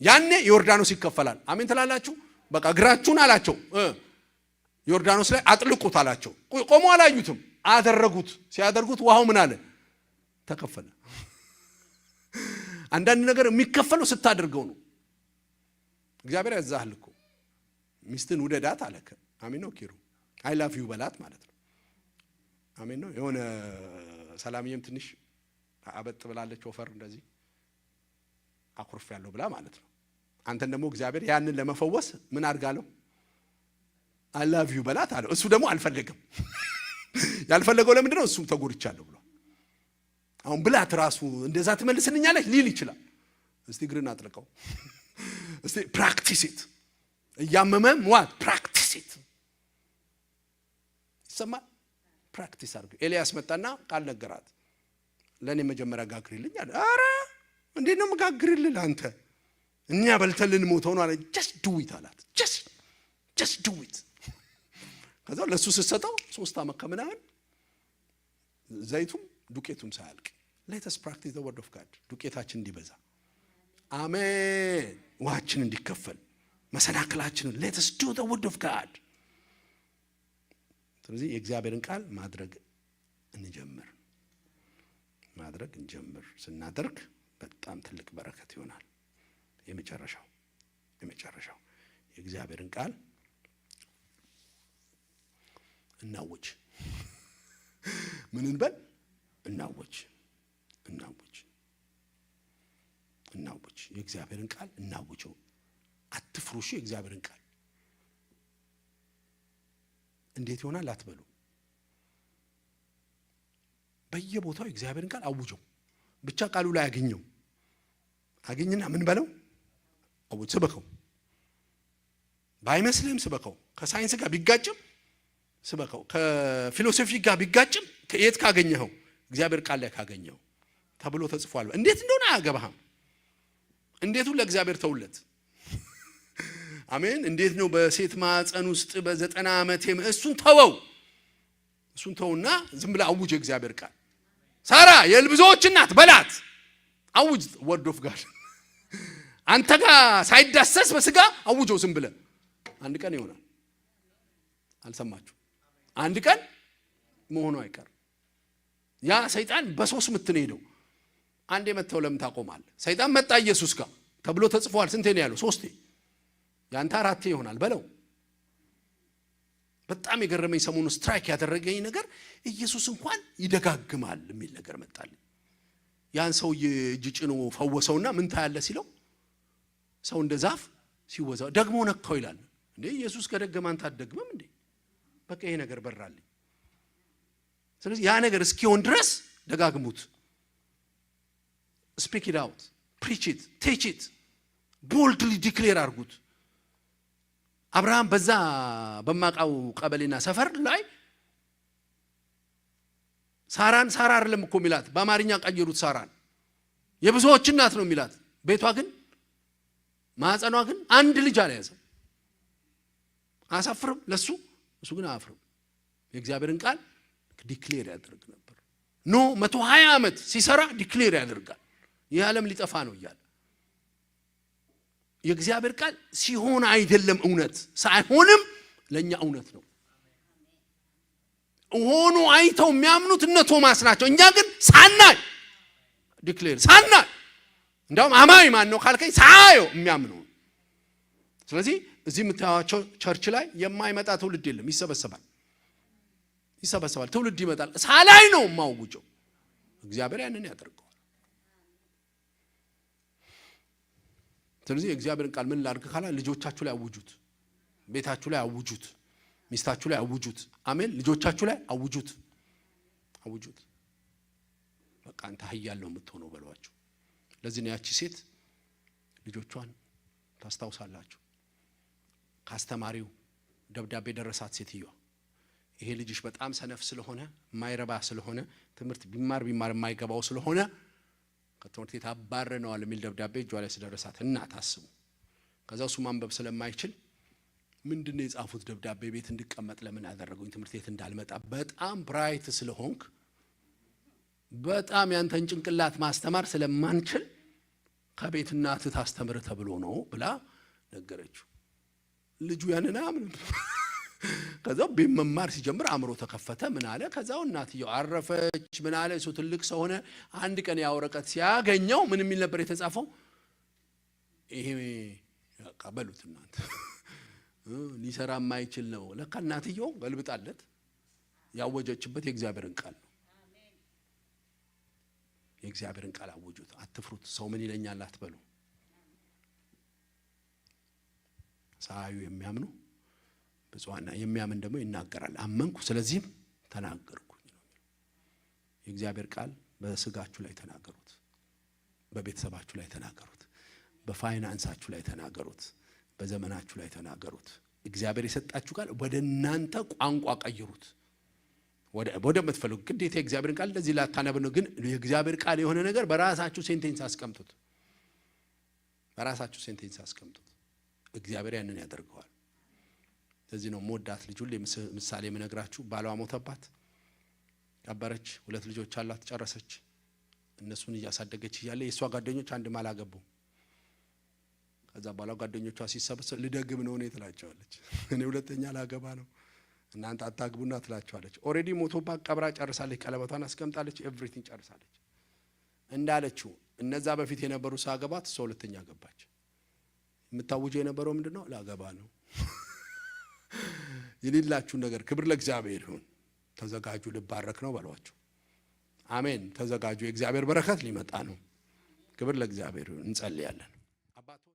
ያኔ ዮርዳኖስ ይከፈላል። አሜን ትላላችሁ? በቃ እግራችሁን አላቸው ዮርዳኖስ ላይ አጥልቁት አላቸው። ቆሞ አላዩትም አደረጉት። ሲያደርጉት ውሃው ምን አለ ተከፈለ። አንዳንድ ነገር የሚከፈለው ስታደርገው ነው። እግዚአብሔር ያዛሃል እኮ ሚስትን ውደዳት አለከ። አሜን ነው ኪሩ አይ ላቭ ዩ በላት ማለት ነው። አሜን ነው። የሆነ ሰላምዬም ትንሽ አበጥ ብላለች ወፈር እንደዚህ አኩርፍ ያለው ብላ ማለት ነው። አንተን ደግሞ እግዚአብሔር ያንን ለመፈወስ ምን አድርጋለሁ አይ ላቭ ዩ በላት አለ። እሱ ደግሞ አልፈለገም። ያልፈለገው ለምንድን ነው? እሱም ተጎድቻለሁ ብሎ አሁን ብላት ራሱ እንደዛ ትመልስልኛለች ሊል ይችላል። እስቲ ግርን አጥልቀው እስቲ ፕራክቲስ ኢት እያመመም ዋት ፕራክቲስ ኢት ይሰማል። ፕራክቲስ አድርጉ። ኤልያስ መጣና ቃል ነገራት። ለኔ መጀመሪያ ጋግሪልኝ አለ። አረ እንዴት ነው መጋግሪልህ አንተ እኛ በልተልን ሞተው ነው አለ። just do it አላት። just do it ከዛ ለሱ ስትሰጠው 3 ዓመት ከምናምን ዘይቱም ዱቄቱም ሳያልቅ let us practice the word of God ዱቄታችን እንዲበዛ አሜን ውሃችን እንዲከፈል መሰናክላችንን let us do the word of God። ስለዚህ የእግዚአብሔርን ቃል ማድረግ እንጀምር። ስናደርግ በጣም ትልቅ በረከት ይሆናል። የመጨረሻው የእግዚአብሔርን ቃል እናውጅ። ምን እንበል? እናውጅ። የእግዚአብሔርን ቃል እናውጀው። አትፍሩሽ። የእግዚአብሔርን ቃል እንዴት ይሆናል አትበሉ። በየቦታው የእግዚአብሔርን ቃል አውጀው። ብቻ ቃሉ ላይ አገኝና ምን በለው አውጅ። ስበከው። ባይመስልም ስበከው። ከሳይንስ ጋር ቢጋጭም ስበከው። ከፊሎሶፊ ጋር ቢጋጭም ከየት ካገኘኸው? እግዚአብሔር ቃል ላይ ካገኘኸው ተብሎ ተጽፏል። እንዴት እንደሆነ አያገባህም። እንዴቱን ለእግዚአብሔር ተውለት። አሜን። እንዴት ነው በሴት ማህፀን ውስጥ በ90 ዓመቴ እሱን ተውና ዝም ብለህ አውጅ የእግዚአብሔር ቃል። ሳራ የልብዙዎች እናት በላት አውጅ ወርድ ኦፍ ጋድ። አንተ ጋር ሳይዳሰስ በስጋ አውጀው ዝም ብለህ። አንድ ቀን ይሆናል። አልሰማችሁ? አንድ ቀን መሆኑ አይቀር። ያ ሰይጣን በሶስት ምት ነው ሄደው። አንዴ መተው ለምን ታቆማለህ? ሰይጣን መጣ ኢየሱስ ጋር ተብሎ ተጽፏል። ስንቴ ነው ያለው? 3 ያንተ 4 ይሆናል በለው። በጣም የገረመኝ ሰሞኑ ስትራይክ ያደረገኝ ነገር ኢየሱስ እንኳን ይደጋግማል የሚል ነገር መጣልኝ። ያን ሰው እጅ ጭኖ ፈወሰውና ምን ታያለ ሲለው ሰው እንደ ዛፍ ሲወዛው ደግሞ ነካው ይላል። እንዴ ኢየሱስ ከደገመ አንተ አትደግምም እንዴ? በቃ ይሄ ነገር በራልኝ። ስለዚህ ያ ነገር እስኪሆን ድረስ ደጋግሙት። ስፒክ ኢት አውት፣ ፕሪች ኢት፣ ቲች ኢት፣ ቦልድሊ ዲክሌር አድርጉት። አብርሃም በዛ በማቃው ቀበሌና ሰፈር ላይ ሳራን ሳራ አይደለም እኮ ሚላት፣ በአማርኛ ቀየሩት። ሳራን የብዙዎች እናት ነው ሚላት። ቤቷ ግን ማህፀኗ ግን አንድ ልጅ አልያዘም። አሳፍርም ለሱ፣ እሱ ግን አያፍርም። የእግዚአብሔርን ቃል ዲክሌር ያደርግ ነበር። 120 ዓመት ሲሰራ ዲክሌር ያደርጋል። ይህ ዓለም ሊጠፋ ነው እያለ የእግዚአብሔር ቃል ሲሆን አይደለም እውነት፣ ሳይሆንም ለኛ እውነት ነው። ሆኖ አይተው የሚያምኑት እነ ቶማስ ናቸው። እኛ ግን ሳናይ ዲክሌር ሳናይ፣ እንደውም አማኝ ማን ነው ካልከኝ ሳያየው የሚያምነው። ስለዚህ እዚህ የምታዩዋቸው ቸርች ላይ የማይመጣ ትውልድ የለም። ይሰበሰባል፣ ትውልድ ይመጣል። ሳላይ ነው የማውጀው። እግዚአብሔር ያንን ያደርገዋል። ስለዚህ የእግዚአብሔርን ቃል ምን ላድርግ ካላ ልጆቻችሁ ላይ አውጁት፣ ቤታችሁ ላይ አውጁት፣ ሚስታችሁ ላይ አውጁት። አሜን። ልጆቻችሁ ላይ አውጁት። በቃ አንተ ኃያል ነው የምትሆነው በሏቸው። ለዚህ ነው ያቺ ሴት ልጆቿን ታስታውሳላችሁ። ካስተማሪው ደብዳቤ ደረሳት ሴትዮዋ። ይሄ ልጅሽ በጣም ሰነፍ ስለሆነ የማይረባ ስለሆነ ትምህርት ቢማር የማይገባው ስለሆነ ከትምህርት ቤት አባረነዋል የሚል ደብዳቤ እጇ ላይ ስለደረሳት እናት አስቡ። ከዛው እሱ ማንበብ ስለማይችል ምንድነው የጻፉት ደብዳቤ ቤት እንድቀመጥ ለምን አደረጉኝ? ትምህርት ቤት እንዳልመጣ በጣም ብራይት ስለሆንክ በጣም ያንተን ጭንቅላት ማስተማር ስለማንችል ከቤት እናትህ ታስተምር ተብሎ ነው ብላ ነገረችው። ልጁ ያንን አምኑ። ከዛው ቤት መማር ሲጀምር አእምሮ ተከፈተ። ምን አለ? ከዛው እናትየው አረፈች። ምን አለ? እሱ ትልቅ ሰው ሆነ። አንድ ቀን ያ ወረቀት ሲያገኘው ምን የሚል ነበር የተጻፈው? ይሄ ቀበሉት እናንተ ሊሰራ የማይችል ነው። ለካ እናትየው ገልብጣለት ያወጀችበት የእግዚአብሔርን ቃል ነው። የእግዚአብሔርን ቃል አወጁት። አትፍሩት፣ ሰው ምን ይለኛል አትበሉ። ሳዩ የሚያምኑ ብፁዓን፣ የሚያምን ደግሞ ይናገራል። አመንኩ ስለዚህም ተናገርኩኝ ነው። የእግዚአብሔር ቃል በስጋችሁ ላይ ተናገሩት፣ በቤተሰባችሁ ላይ ተናገሩት፣ በፋይናንሳችሁ ላይ ተናገሩት፣ በዘመናችሁ ላይ ተናገሩት። እግዚአብሔር የሰጣችሁ ቃል ወደ እናንተ ቋንቋ ቀይሩት። ወደ ምትፈልጉ ግዴታ የእግዚአብሔርን ቃል እንደዚህ ላታነብ ነው። ግን የእግዚአብሔር ቃል የሆነ ነገር በራሳችሁ ሴንቴንስ አስቀምጡት። በራሳችሁ ሴንቴንስ አስቀምጡት። እግዚአብሔር ያንን ያደርገዋል። ስለዚህ ነው ሞዳት ልጅ ሁሌ ምሳሌ የምነግራችሁ። ባሏ ሞተባት፣ ቀበረች። 2 ልጆች አላት፣ ጨረሰች። እነሱን እያሳደገች እያለ የእሷ ጓደኞች አንድም አላገቡም። ከዛ ባሏ ጓደኞቿ ሲሰበሰብ ልደግም ነው እኔ ትላቸዋለች። እኔ ሁለተኛ ላገባ ነው እናንተ አታግቡና ትላቸዋለች። ኦሬዲ ሞቶባት ቀብራ ጨርሳለች። ቀለበቷን አስቀምጣለች። ኤቭሪቲንግ ጨርሳለች። እንዳለችው እነዛ በፊት የነበሩ ሳገባት እሷ ሁለተኛ ገባች። የምታውጀው የነበረው ምንድነው? ላገባ ነው። የሌላችሁ ነገር ክብር ለእግዚአብሔር ይሁን። ተዘጋጁ፣ ልባረክ ነው በሏቸው። አሜን። ተዘጋጁ፣ የእግዚአብሔር በረከት ሊመጣ ነው። ክብር ለእግዚአብሔር ይሁን። እንጸልያለን።